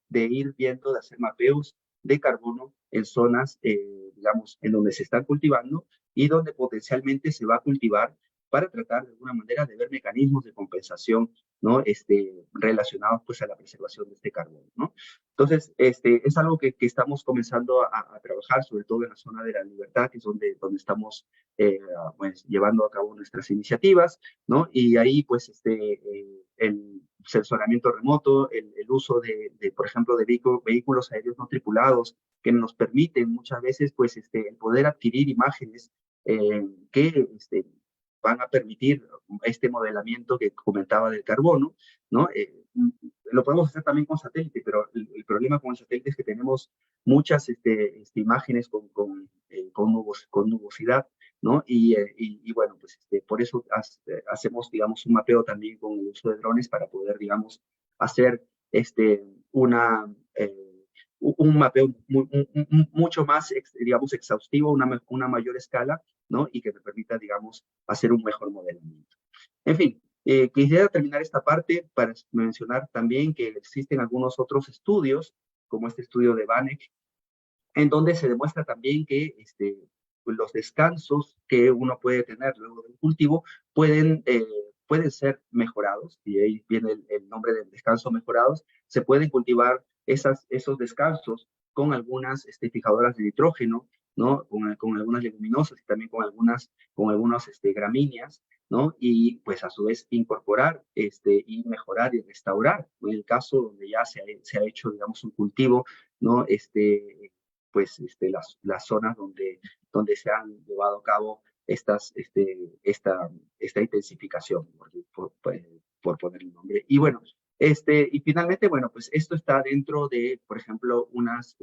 viendo, de hacer mapeos de carbono en zonas, digamos, en donde se están cultivando y donde potencialmente se va a cultivar para tratar de alguna manera de ver mecanismos de compensación, ¿no? Relacionados pues a la preservación de este carbono, ¿no? Entonces, es algo que estamos comenzando a trabajar, sobre todo en la zona de la Libertad, que es donde estamos pues, llevando a cabo nuestras iniciativas, ¿no? Y ahí, pues, el sensoramiento remoto, el uso por ejemplo, de vehículos aéreos no tripulados, que nos permiten muchas veces, pues, el poder adquirir imágenes que van a permitir este modelamiento que comentaba del carbono, ¿no? Lo podemos hacer también con satélite, pero el problema con el satélite es que tenemos muchas imágenes con nubosidad, ¿no? Y bueno, pues por eso hacemos, digamos, un mapeo también con el uso de drones para poder, digamos, hacer un mapeo mucho más, digamos, exhaustivo, una mayor escala, ¿no? Y que me permita, digamos, hacer un mejor modelamiento. En fin, quisiera terminar esta parte para mencionar también que existen algunos otros estudios, como este estudio de Vanek, en donde se demuestra también que los descansos que uno puede tener luego del cultivo pueden ser mejorados, y ahí viene el nombre del descanso mejorados. Se pueden cultivar esos descansos con algunas fijadoras de nitrógeno, ¿no? Con algunas leguminosas y también con algunas gramíneas, ¿no? Y pues a su vez incorporar y mejorar y restaurar. En el caso donde ya se ha hecho, digamos, un cultivo, ¿no? Pues las zonas donde se han llevado a cabo esta intensificación, por poner el nombre. Y bueno, y finalmente, bueno, pues esto está dentro de, por ejemplo, unas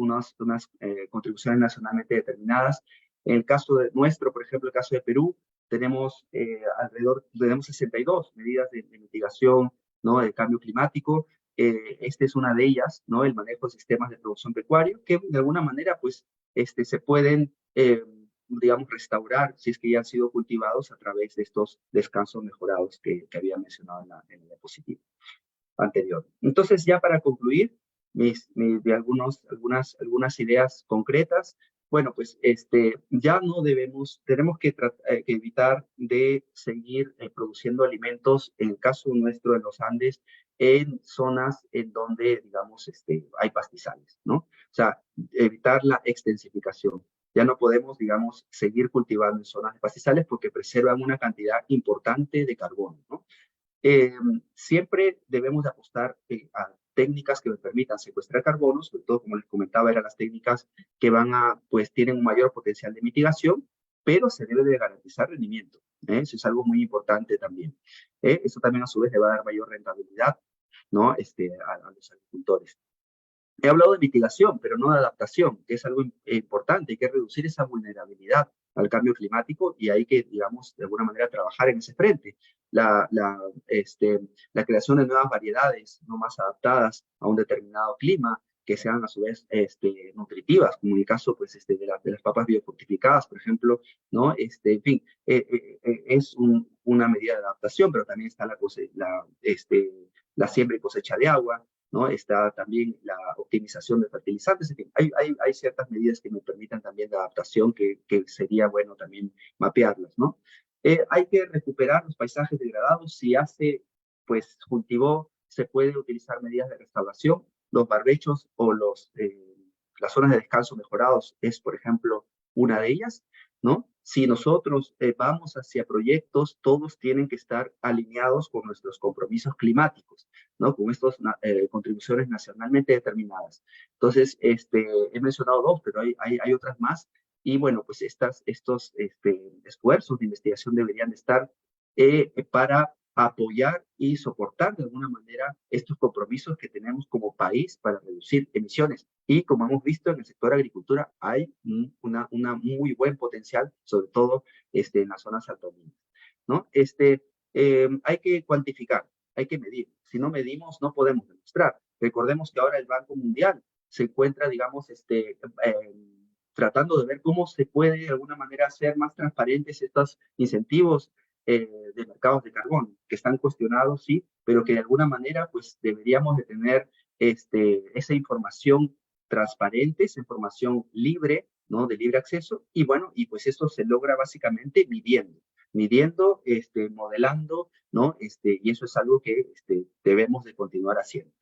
contribuciones nacionalmente determinadas. En el caso nuestro, por ejemplo, el caso de Perú, tenemos tenemos 62 medidas de mitigación, ¿no? Del cambio climático. Esta es una de ellas, ¿no? El manejo de sistemas de producción pecuario, que de alguna manera, pues, se pueden, digamos, restaurar si es que ya han sido cultivados a través de estos descansos mejorados que había mencionado en la diapositiva anterior. Entonces, ya para concluir, de algunas ideas concretas. Bueno, pues ya no tenemos que evitar de seguir produciendo alimentos, en el caso nuestro de los Andes, en zonas en donde, digamos, hay pastizales, ¿no? O sea, evitar la extensificación. Ya no podemos, digamos, seguir cultivando en zonas de pastizales porque preservan una cantidad importante de carbono, ¿no? Siempre debemos de apostar a técnicas que nos permitan secuestrar carbono, sobre todo, como les comentaba, eran las técnicas que pues tienen un mayor potencial de mitigación, pero se debe de garantizar rendimiento. Eso es algo muy importante también. Eso también a su vez le va a dar mayor rentabilidad, ¿no? a los agricultores. He hablado de mitigación, pero no de adaptación, que es algo importante. Hay que reducir esa vulnerabilidad al cambio climático y hay que, digamos, de alguna manera trabajar en ese frente. La creación de nuevas variedades no más adaptadas a un determinado clima, que sean a su vez nutritivas, como en el caso pues, de las papas biofortificadas, por ejemplo, ¿no? En fin, es una medida de adaptación, pero también está la siembra y cosecha de agua, ¿no? Está también la optimización de fertilizantes. En fin, hay ciertas medidas que me permitan también de adaptación que sería bueno también mapearlas, ¿no? Hay que recuperar los paisajes degradados. Si pues cultivó, se puede utilizar medidas de restauración. Los barbechos o las zonas de descanso mejorados es, por ejemplo, una de ellas, ¿no? Si nosotros vamos hacia proyectos, todos tienen que estar alineados con nuestros compromisos climáticos, ¿no? Con estas contribuciones nacionalmente determinadas. Entonces, he mencionado dos, pero hay otras más. Y bueno, pues estos esfuerzos de investigación deberían de estar para apoyar y soportar de alguna manera estos compromisos que tenemos como país para reducir emisiones. Y como hemos visto en el sector agricultura, hay una muy buen potencial, sobre todo en las zonas altoandinas, ¿no? Hay que cuantificar, hay que medir. Si no medimos, no podemos demostrar. Recordemos que ahora el Banco Mundial se encuentra, digamos, tratando de ver cómo se puede de alguna manera hacer más transparentes estos incentivos de mercados de carbono, que están cuestionados, sí, pero que de alguna manera pues deberíamos de tener esa información transparente, esa información libre, ¿no? De libre acceso, y bueno, y pues esto se logra básicamente midiendo, modelando, ¿no? Y eso es algo que debemos de continuar haciendo.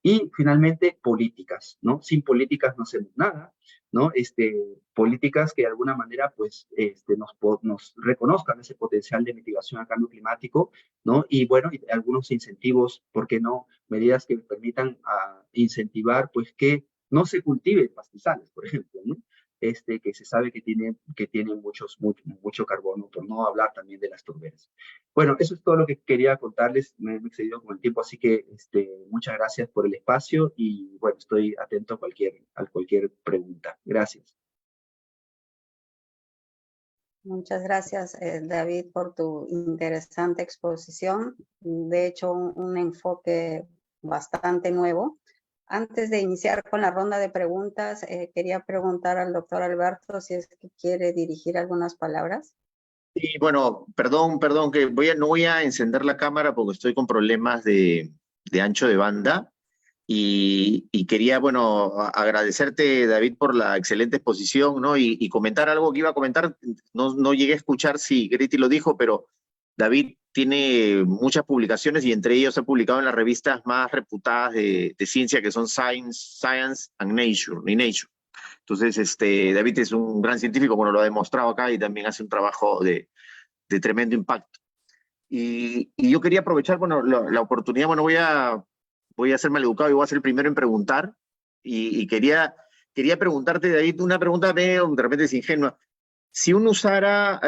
Y finalmente, políticas, ¿no? Sin políticas no hacemos nada, ¿no? Políticas que de alguna manera, pues, nos reconozcan ese potencial de mitigación al cambio climático, ¿no? Y bueno, y algunos incentivos, ¿por qué no? Medidas que permitan incentivar, pues, que no se cultive pastizales, por ejemplo, ¿no? que se sabe que tienen mucho carbono, por no hablar también de las turberas. Bueno, eso es todo lo que quería contarles. Me he excedido con el tiempo, así que muchas gracias por el espacio y bueno, estoy atento a cualquier pregunta. Gracias.
Muchas gracias, David, por tu interesante exposición. De hecho, un enfoque bastante nuevo. Antes de iniciar con la ronda de preguntas, quería preguntar al doctor Alberto si es que quiere dirigir algunas palabras.
Sí, bueno, perdón, que no voy a encender la cámara porque estoy con problemas de ancho de banda. Y quería, bueno, agradecerte, David, por la excelente exposición, ¿no? Y comentar algo que iba a comentar. No llegué a escuchar si Greti lo dijo, pero David tiene muchas publicaciones y entre ellos ha publicado en las revistas más reputadas de ciencia, que son Science and Nature, y Nature. Entonces, David es un gran científico, bueno, lo ha demostrado acá y también hace un trabajo de tremendo impacto. Y yo quería aprovechar, bueno, la oportunidad, bueno, voy a ser maleducado y voy a ser el primero en preguntar. Y quería preguntarte, David, una pregunta de repente es ingenua. Si uno usara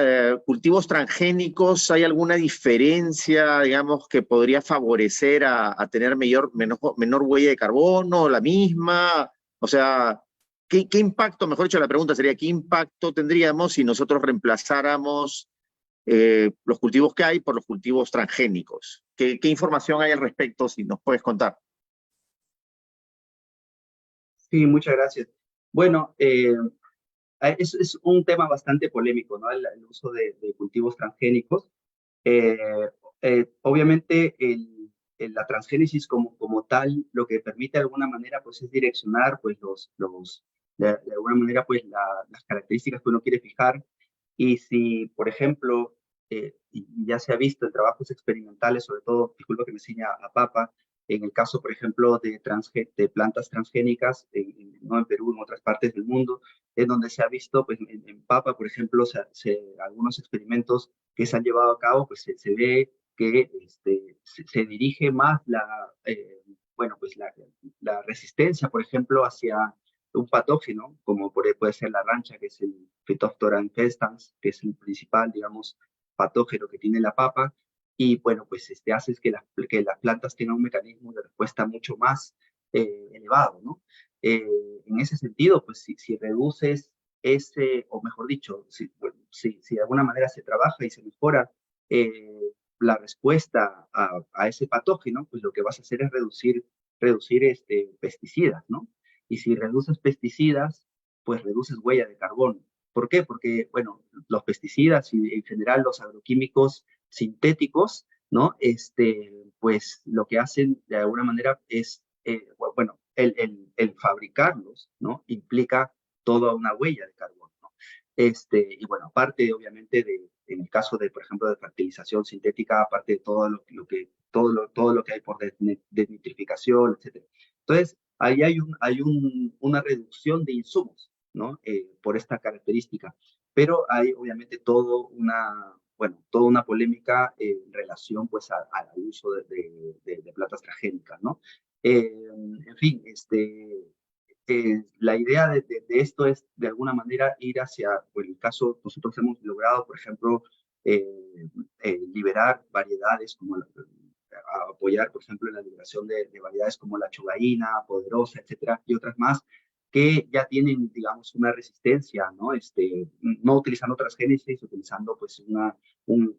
cultivos transgénicos, ¿hay alguna diferencia, digamos, que podría favorecer a tener menor huella de carbono, la misma? O sea, ¿qué impacto, mejor dicho, la pregunta sería, ¿qué impacto tendríamos si nosotros reemplazáramos los cultivos que hay por los cultivos transgénicos? ¿Qué información hay al respecto, si nos puedes contar?
Sí, muchas gracias. Bueno, es un tema bastante polémico, ¿no? El uso de cultivos transgénicos. Eh, Obviamente, la transgénesis como tal, lo que permite de alguna manera, pues, es direccionar, pues, de alguna manera, pues, las características que uno quiere fijar. Y si, por ejemplo, y ya se ha visto en trabajos experimentales, sobre todo, disculpa que me enseña a Papa, en el caso, por ejemplo, de plantas transgénicas, no en Perú, en otras partes del mundo, en donde se ha visto, pues, en papa, por ejemplo, algunos experimentos que se han llevado a cabo, pues se ve que se dirige más bueno, pues la resistencia, por ejemplo, hacia un patógeno, como puede ser la rancha, que es el Phytophthora infestans, que es el principal, digamos, patógeno que tiene la papa, y bueno, pues hace que las plantas tengan un mecanismo de respuesta mucho más elevado, ¿no? En ese sentido, pues si reduces o mejor dicho, si de alguna manera se trabaja y se mejora la respuesta a ese patógeno, pues lo que vas a hacer es reducir pesticidas, ¿no? Y si reduces pesticidas, pues reduces huella de carbono. ¿Por qué? Porque, bueno, los pesticidas y en general los agroquímicos sintéticos, ¿no? Pues lo que hacen de alguna manera es, bueno, el fabricarlos, ¿no? Implica toda una huella de carbono, ¿no? Y bueno, aparte, obviamente, en el caso de, por ejemplo, de fertilización sintética, aparte de todo lo que hay por desnitrificación, etcétera. Entonces, ahí hay una reducción de insumos, ¿no? Por esta característica. Pero hay, obviamente, toda una polémica en relación, pues, al uso de plantas transgénicas, ¿no? En fin, la idea de esto es, de alguna manera, ir hacia, pues, en el caso, nosotros hemos logrado, por ejemplo, liberar variedades, apoyar, por ejemplo, en la liberación de variedades como la chogaína, poderosa, etcétera, y otras más, que ya tienen, digamos, una resistencia, ¿no? No utilizando transgénesis, utilizando, pues, un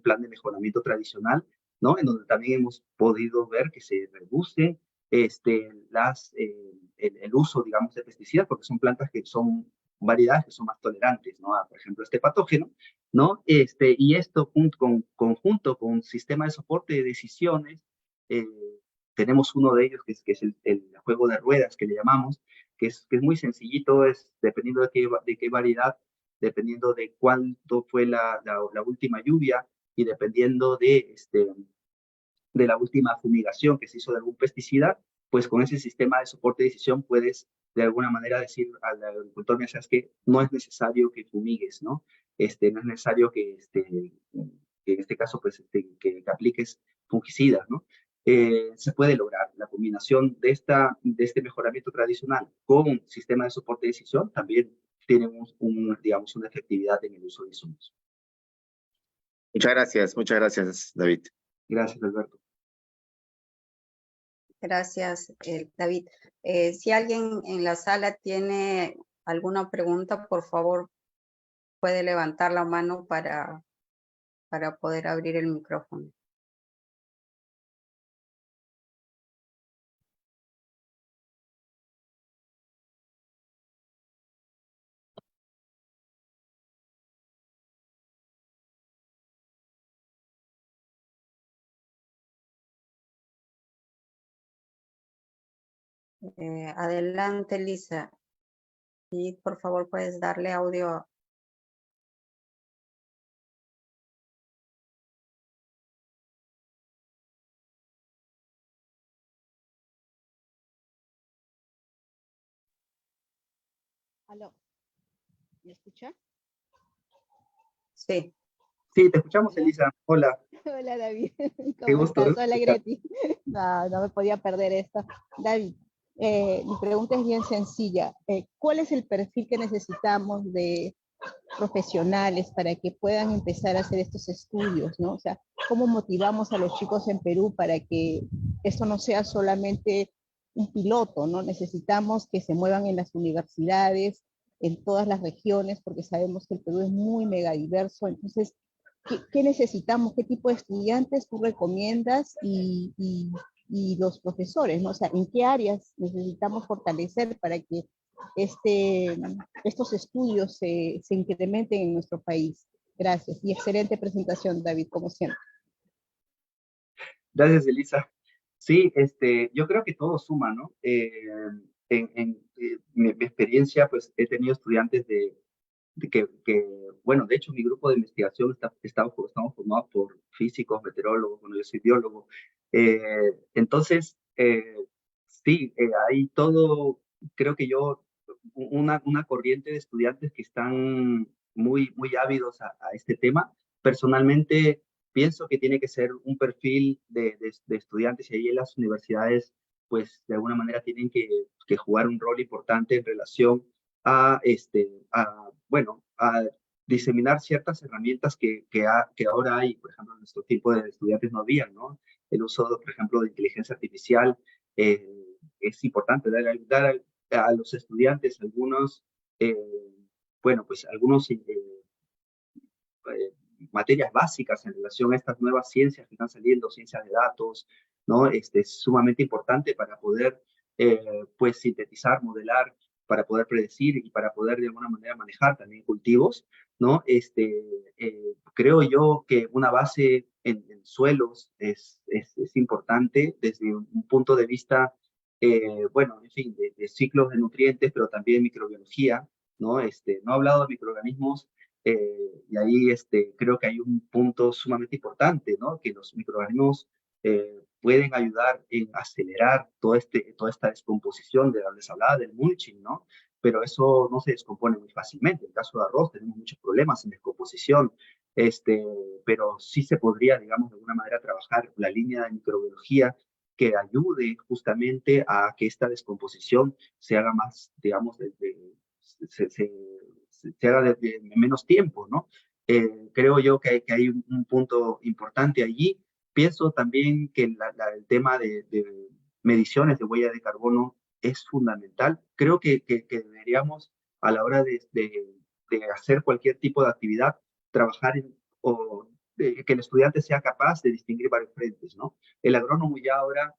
plan de mejoramiento tradicional, ¿no? En donde también hemos podido ver que se reduce el uso, digamos, de pesticidas, porque son plantas que son variedades que son más tolerantes, ¿no? Por ejemplo, este patógeno, ¿no? Y esto conjunto con un sistema de soporte de decisiones, eh, tenemos uno de ellos que es el juego de ruedas que le llamamos, que es muy sencillito, es dependiendo de qué variedad, dependiendo de cuánto fue la última lluvia y dependiendo de la última fumigación que se hizo de algún pesticida, pues con ese sistema de soporte de decisión puedes de alguna manera decir al agricultor, mira, sabes que no es necesario que fumigues, ¿no? No es necesario que en este caso, pues, que apliques fungicidas, ¿no? se puede lograr. La combinación de este mejoramiento tradicional con un sistema de soporte de decisión también tiene digamos, una efectividad en el uso de insumos.
Muchas gracias, David.
Gracias, Alberto.
Gracias, David. Si alguien en la sala tiene alguna pregunta, por favor, puede levantar la mano para poder abrir el micrófono. Adelante, Lisa. Y por favor, puedes darle audio.
Aló, ¿me escucha?
Sí.
Sí, te escuchamos,
Hola.
Elisa. Hola.
Hola, David.
Qué
¿Cómo
gusto
estás? Hola,
escuchar.
Greti. No me podía perder esto. David, mi pregunta es bien sencilla. ¿Cuál es el perfil que necesitamos de profesionales para que puedan empezar a hacer estos estudios, ¿no? O sea, ¿cómo motivamos a los chicos en Perú para que esto no sea solamente un piloto, ¿no? Necesitamos que se muevan en las universidades, en todas las regiones, porque sabemos que el Perú es muy megadiverso. Entonces, ¿qué necesitamos? ¿Qué tipo de estudiantes tú recomiendas? Y los profesores, ¿no? O sea, ¿en qué áreas necesitamos fortalecer para que estos estudios se incrementen en nuestro país? Gracias. Y excelente presentación, David, como siempre.
Gracias, Elisa. Sí, yo creo que todo suma, ¿no? Mi experiencia, pues he tenido estudiantes bueno, de hecho mi grupo de investigación estamos formados por físicos, meteorólogos, bueno, yo soy biólogo. Entonces, sí, hay todo, creo que una corriente de estudiantes que están muy ávidos a este tema. Personalmente, pienso que tiene que ser un perfil de estudiantes y ahí en las universidades, pues de alguna manera tienen que jugar un rol importante en relación bueno, a diseminar ciertas herramientas que ahora hay, por ejemplo, en nuestro tipo de estudiantes no había, ¿no? El uso, por ejemplo, de inteligencia artificial eh, es importante dar a los estudiantes algunos, eh, bueno, pues algunos materias básicas en relación a estas nuevas ciencias que están saliendo, ciencias de datos, ¿no? Es sumamente importante para poder, pues, sintetizar, modelar, para poder predecir y para poder de alguna manera manejar también cultivos, ¿no? Creo yo que una base en suelos es importante desde un punto de vista, bueno, en fin, de ciclos de nutrientes, pero también microbiología, ¿no? No he hablado de microorganismos y ahí creo que hay un punto sumamente importante, ¿no? Que los microorganismos pueden ayudar en acelerar toda esta descomposición de la que les hablaba del mulching, ¿no? Pero eso no se descompone muy fácilmente. En el caso de arroz tenemos muchos problemas en descomposición, pero sí se podría, digamos, de alguna manera trabajar la línea de microbiología que ayude justamente a que esta descomposición se haga más, digamos, se haga en menos tiempo, ¿no? Creo yo que hay un punto importante allí. Pienso también que el tema de mediciones de huella de carbono es fundamental. Creo que deberíamos, a la hora de hacer cualquier tipo de actividad, trabajar que el estudiante sea capaz de distinguir varios frentes, ¿no? El agrónomo ya ahora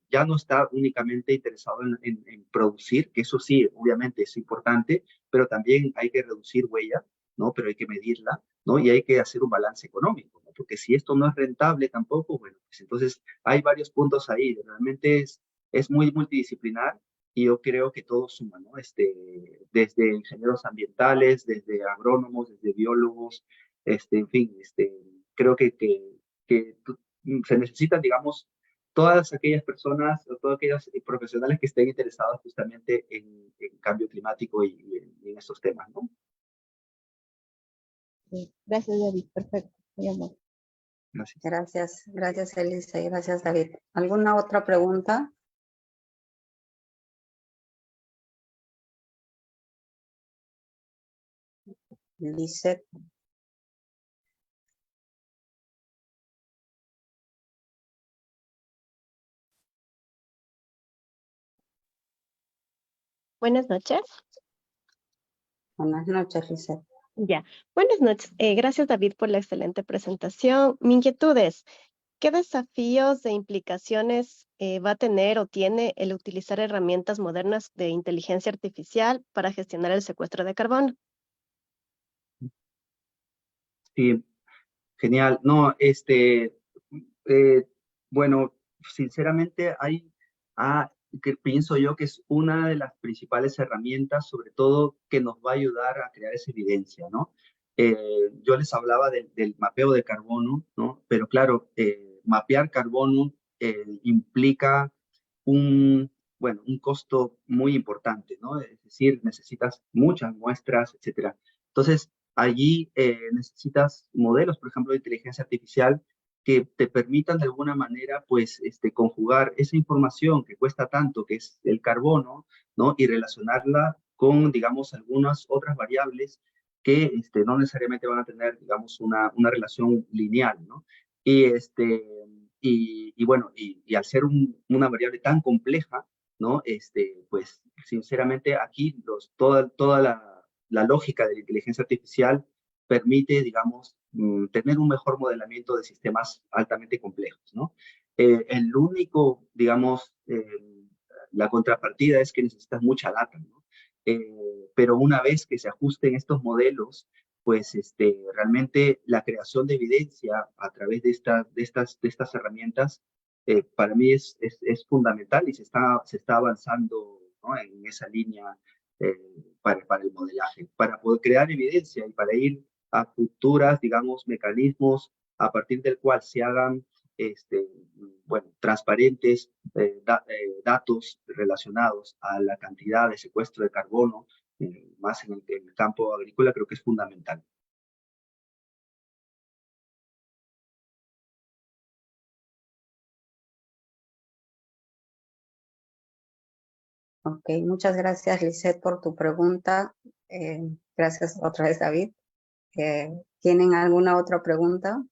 ya no está únicamente interesado en producir, que eso sí, obviamente es importante, pero también hay que reducir huella, ¿no? Pero hay que medirla, ¿no? Y hay que hacer un balance económico, ¿no? Porque si esto no es rentable tampoco, bueno, pues entonces hay varios puntos ahí, realmente es muy multidisciplinar y yo creo que todo suma, ¿no? Desde ingenieros ambientales, desde agrónomos, desde biólogos, en fin, creo que se necesitan, digamos, todas aquellas personas o todos aquellos profesionales que estén interesados justamente en cambio climático y en estos temas, ¿no?
Sí. Gracias, David. Perfecto. Muy amable.
Gracias.
Gracias Elisa y gracias David. ¿Alguna otra pregunta? Lisette.
Buenas noches.
Buenas noches, Lisette.
Ya, buenas noches. Gracias, David, por la excelente presentación. Mi inquietud es, ¿qué desafíos e implicaciones va a tener o tiene el utilizar herramientas modernas de inteligencia artificial para gestionar el secuestro de carbono?
Sí, genial. No, bueno, sinceramente que pienso yo que es una de las principales herramientas, sobre todo, que nos va a ayudar a crear esa evidencia, ¿no? Yo les hablaba del mapeo de carbono, ¿no? Pero claro, mapear carbono implica un costo muy importante, ¿no? Es decir, necesitas muchas muestras, etcétera. Entonces, allí necesitas modelos, por ejemplo, de inteligencia artificial que te permitan de alguna manera, pues, conjugar esa información que cuesta tanto, que es el carbono, ¿no? Y relacionarla con, digamos, algunas otras variables que no necesariamente van a tener, digamos, una relación lineal, ¿no? Y al ser una variable tan compleja, ¿no? Pues, sinceramente, aquí toda la lógica de la inteligencia artificial permite, digamos, tener un mejor modelamiento de sistemas altamente complejos, ¿no? El único, digamos, la contrapartida es que necesitas mucha data, ¿no? Pero una vez que se ajusten estos modelos, pues realmente la creación de evidencia a través de estas herramientas, para mí es fundamental y se está avanzando, ¿no? En esa línea para el modelaje, para poder crear evidencia y para ir a futuras, digamos, mecanismos a partir del cual se hagan, transparentes datos relacionados a la cantidad de secuestro de carbono, más en el campo agrícola, creo que es fundamental.
Ok, muchas gracias, Lisette, por tu pregunta. Gracias otra vez, David. ¿Tienen alguna otra pregunta?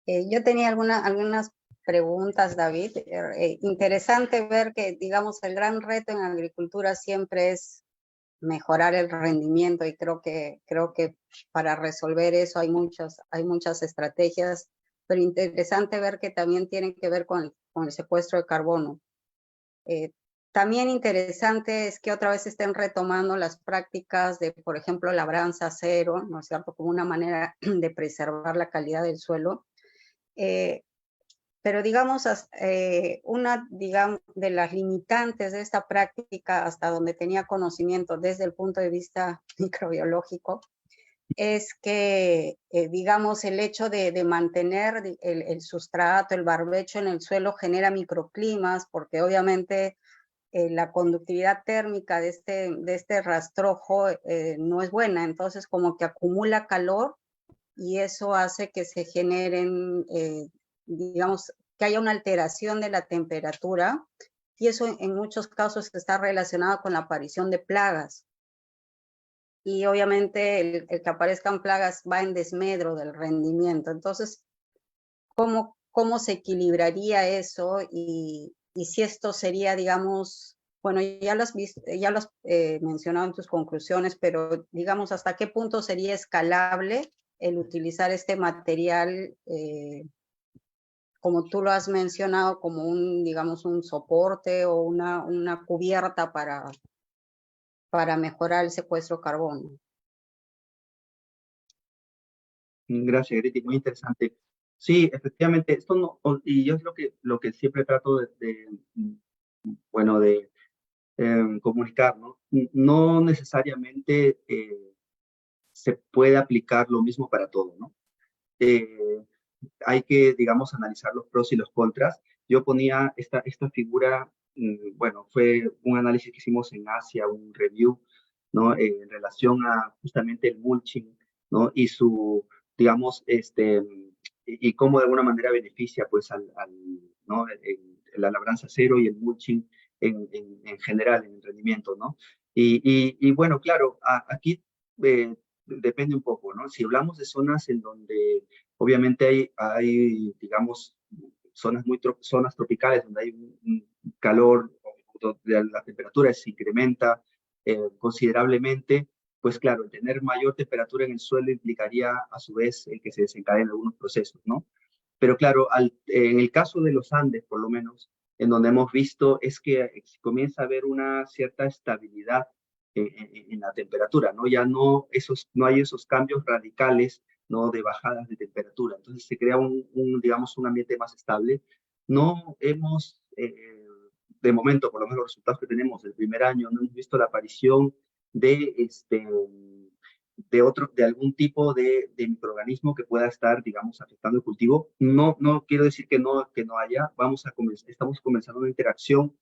Yo tenía algunas preguntas, David. Interesante ver que, digamos, el gran reto en agricultura siempre es mejorar el rendimiento y creo que para resolver eso hay muchas estrategias, pero interesante ver que también tienen que ver con el secuestro de carbono. También interesante es que otra vez estén retomando las prácticas de, por ejemplo, labranza cero, ¿no es cierto?, como una manera de preservar la calidad del suelo. Pero digamos, una de las limitantes de esta práctica, hasta donde tenía conocimiento desde el punto de vista microbiológico, es que, digamos, el hecho de mantener el sustrato, el barbecho en el suelo genera microclimas, porque obviamente la conductividad térmica de este rastrojo no es buena, entonces como que acumula calor y eso hace que se generen, digamos, que haya una alteración de la temperatura y eso en muchos casos está relacionado con la aparición de plagas. Y obviamente el que aparezcan plagas va en desmedro del rendimiento. Entonces, ¿cómo se equilibraría eso? Y si esto sería, digamos, bueno, ya lo has mencionado en tus conclusiones, pero digamos, ¿hasta qué punto sería escalable el utilizar este material, como tú lo has mencionado, como digamos, un soporte o una cubierta para mejorar el secuestro de carbono?
Gracias, Greti, muy interesante. Sí, efectivamente, esto no, y yo es lo que siempre trato de comunicar, ¿no? No necesariamente se puede aplicar lo mismo para todo, ¿no? Hay que, digamos, analizar los pros y los contras. Yo ponía esta figura bueno, fue un análisis que hicimos en Asia, un review, ¿no? En relación a justamente el mulching, ¿no? Y su, digamos, y cómo de alguna manera beneficia, pues, ¿no? La labranza cero y el mulching en general, en el rendimiento, ¿no? Y bueno, claro, aquí depende un poco, ¿no? Si hablamos de zonas en donde obviamente hay digamos, zonas tropicales donde hay un calor, donde la temperatura se incrementa considerablemente, pues claro, el tener mayor temperatura en el suelo implicaría a su vez el que se desencadenen algunos procesos, ¿no? Pero claro, en el caso de los Andes, por lo menos, en donde hemos visto es que comienza a haber una cierta estabilidad en la temperatura, ¿no? Ya no hay esos cambios radicales, ¿no? De bajadas de temperatura. Entonces se crea digamos, un ambiente más estable. No hemos, de momento, por lo menos los resultados que tenemos del primer año, no hemos visto la aparición de de algún tipo de microorganismo que pueda estar, digamos, afectando el cultivo. No quiero decir que no haya. Estamos comenzando una interacción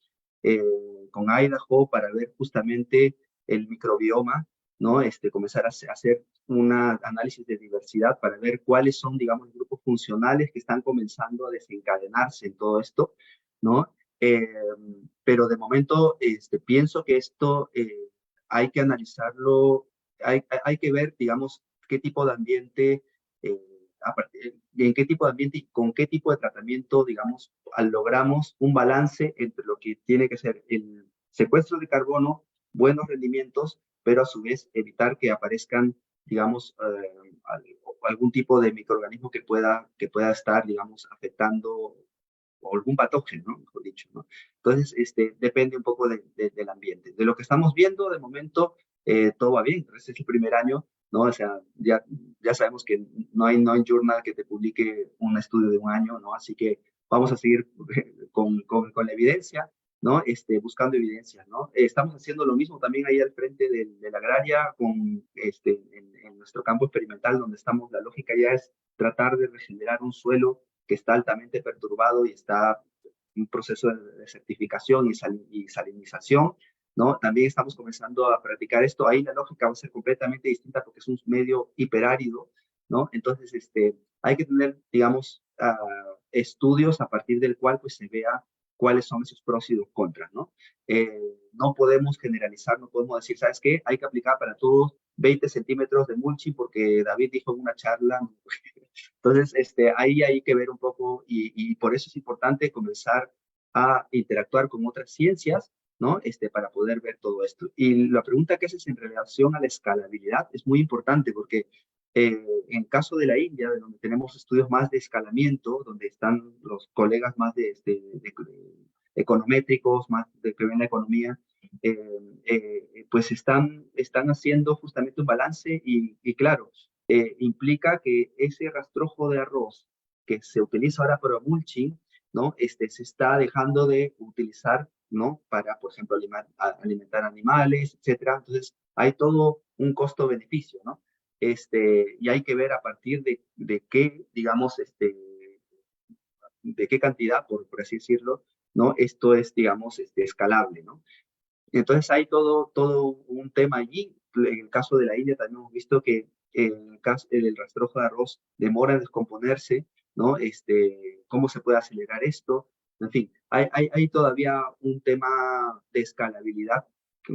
eh, con Idaho para ver justamente el microbioma, ¿no? Comenzar a hacer un análisis de diversidad para ver cuáles son, digamos, los grupos funcionales que están comenzando a desencadenarse en todo esto, ¿no? Eh, pero de momento pienso que esto hay que analizarlo, hay que ver, digamos, qué tipo de ambiente, en qué tipo de ambiente y con qué tipo de tratamiento, digamos, logramos un balance entre lo que tiene que ser el secuestro de carbono, buenos rendimientos, pero a su vez evitar que aparezcan, digamos, algún tipo de microorganismo que pueda estar, digamos, afectando o algún patógeno, ¿no? Mejor dicho, ¿no? Entonces, depende un poco del ambiente. De lo que estamos viendo, de momento, todo va bien. Entonces, es el primer año, ¿no? O sea, ya sabemos que no hay journal que te publique un estudio de un año, ¿no? Así que vamos a seguir con la evidencia, ¿no? Buscando evidencia, ¿no? Estamos haciendo lo mismo también ahí al frente de la agraria en nuestro campo experimental, donde la lógica ya es tratar de regenerar un suelo que está altamente perturbado y está en un proceso de certificación y salinización, ¿no? También estamos comenzando a practicar esto. Ahí la lógica va a ser completamente distinta porque es un medio hiperárido, ¿no? Entonces, hay que tener, digamos, estudios a partir del cual pues se vea cuáles son esos pros y los contras, ¿no? No podemos generalizar, no podemos decir, ¿sabes qué? Hay que aplicar para todos 20 centímetros de mulching porque David dijo en una charla. Entonces, ahí hay que ver un poco y por eso es importante comenzar a interactuar con otras ciencias, ¿no? Para poder ver todo esto. Y la pregunta que haces en relación a la escalabilidad es muy importante porque en caso de la India, de donde tenemos estudios más de escalamiento, donde están los colegas más de econométricos, más de que ven la economía, pues están haciendo justamente un balance y claro, implica que ese rastrojo de arroz que se utiliza ahora para mulching, ¿no? Se está dejando de utilizar, ¿no? Para, por ejemplo, alimentar animales, etcétera. Entonces, hay todo un costo-beneficio, ¿no? Y hay que ver a partir de qué, digamos, de qué cantidad, por así decirlo, ¿no? Esto es, digamos, escalable, ¿no? Entonces hay todo un tema allí. En el caso de la India también hemos visto que el rastrojo de arroz demora en descomponerse, ¿no? ¿Cómo se puede acelerar esto? En fin, hay todavía un tema de escalabilidad,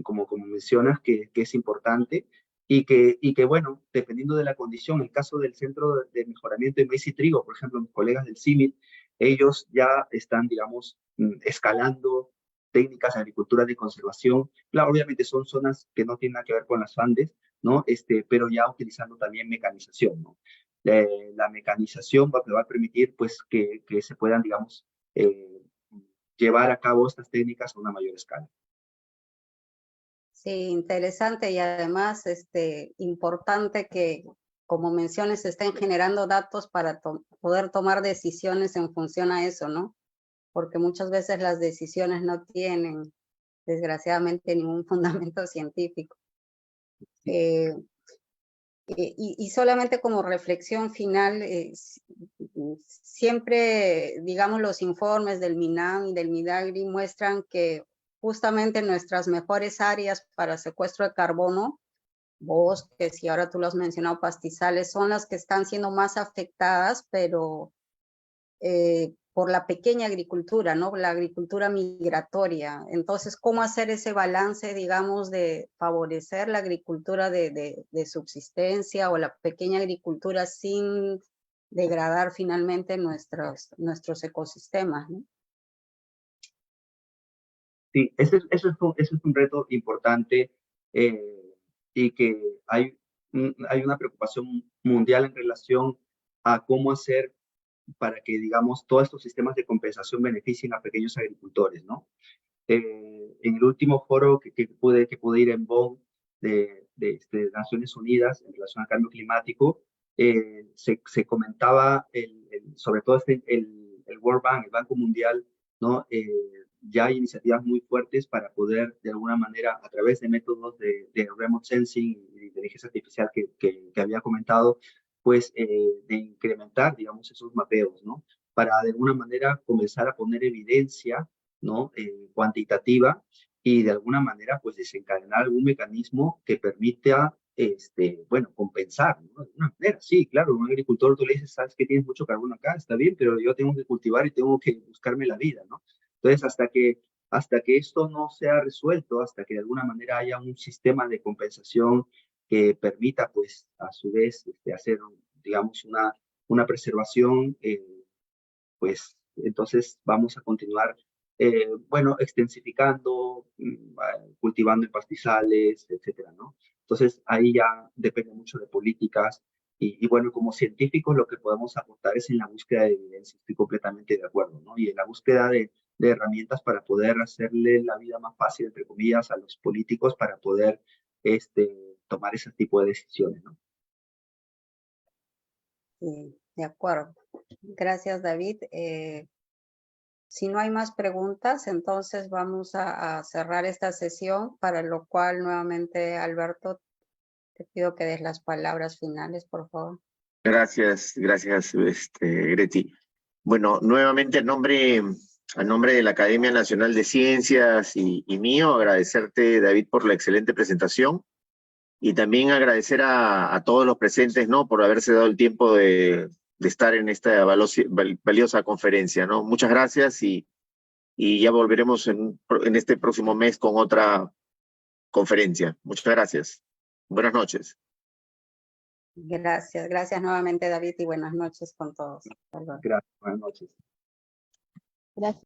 como mencionas, que es importante y que, bueno, dependiendo de la condición, el caso del Centro de Mejoramiento de Maíz y Trigo, por ejemplo, mis colegas del CIMIT, ellos ya están, digamos, escalando técnicas de agricultura de conservación. Claro, obviamente son zonas que no tienen nada que ver con las Andes, ¿no? Pero ya utilizando también mecanización, ¿no? La mecanización va a permitir, pues, que se puedan, digamos, llevar a cabo estas técnicas a una mayor escala.
Sí, interesante y además importante que, como menciones, se estén generando datos para poder tomar decisiones en función a eso, ¿no? Porque muchas veces las decisiones no tienen, desgraciadamente, ningún fundamento científico. Y solamente como reflexión final, siempre, digamos, los informes del MINAM y del MIDAGRI muestran que justamente nuestras mejores áreas para secuestro de carbono, bosques, y ahora tú lo has mencionado, pastizales, son las que están siendo más afectadas, pero por la pequeña agricultura, ¿no? La agricultura migratoria. Entonces, ¿cómo hacer ese balance, digamos, de favorecer la agricultura de subsistencia o la pequeña agricultura sin degradar finalmente nuestros ecosistemas, ¿no?
Sí, eso es un reto importante y que hay una preocupación mundial en relación a cómo hacer para que, digamos, todos estos sistemas de compensación beneficien a pequeños agricultores, ¿no? En el último foro que pude ir en Bonn de Naciones Unidas en relación al cambio climático, se comentaba sobre todo el World Bank, el Banco Mundial, ¿no? Ya hay iniciativas muy fuertes para poder, de alguna manera, a través de métodos de remote sensing y de inteligencia artificial que había comentado, pues de incrementar, digamos, esos mapeos, ¿no? Para de alguna manera comenzar a poner evidencia, ¿no? Cuantitativa y de alguna manera, pues desencadenar algún mecanismo que permita, bueno, compensar, ¿no? De alguna manera, sí, claro, un agricultor tú le dices, sabes que tienes mucho carbono acá, está bien, pero yo tengo que cultivar y tengo que buscarme la vida, ¿no? Entonces, hasta que esto no sea resuelto, hasta que de alguna manera haya un sistema de compensación que permita, pues, a su vez, hacer, digamos, una preservación, pues, entonces vamos a continuar, bueno, extensificando, cultivando en pastizales, etcétera, ¿no? Entonces, ahí ya depende mucho de políticas y bueno, como científicos lo que podemos aportar es en la búsqueda de evidencia, estoy completamente de acuerdo, ¿no? Y en la búsqueda de herramientas para poder hacerle la vida más fácil, entre comillas, a los políticos para poder tomar ese tipo de decisiones, ¿no?
Sí, de acuerdo. Gracias, David. Si no hay más preguntas, entonces vamos a cerrar esta sesión, para lo cual nuevamente, Alberto, te pido que des las palabras finales, por favor.
Gracias, Greti. Bueno, nuevamente a nombre de la Academia Nacional de Ciencias y mío, agradecerte, David, por la excelente presentación y también agradecer a todos los presentes, ¿no? Por haberse dado el tiempo de estar en esta valiosa conferencia, ¿no? Muchas gracias y ya volveremos en este próximo mes con otra conferencia. Muchas gracias. Buenas noches.
Gracias, gracias nuevamente, David, y buenas noches con todos. Hasta luego.
Gracias, buenas noches.
Gracias.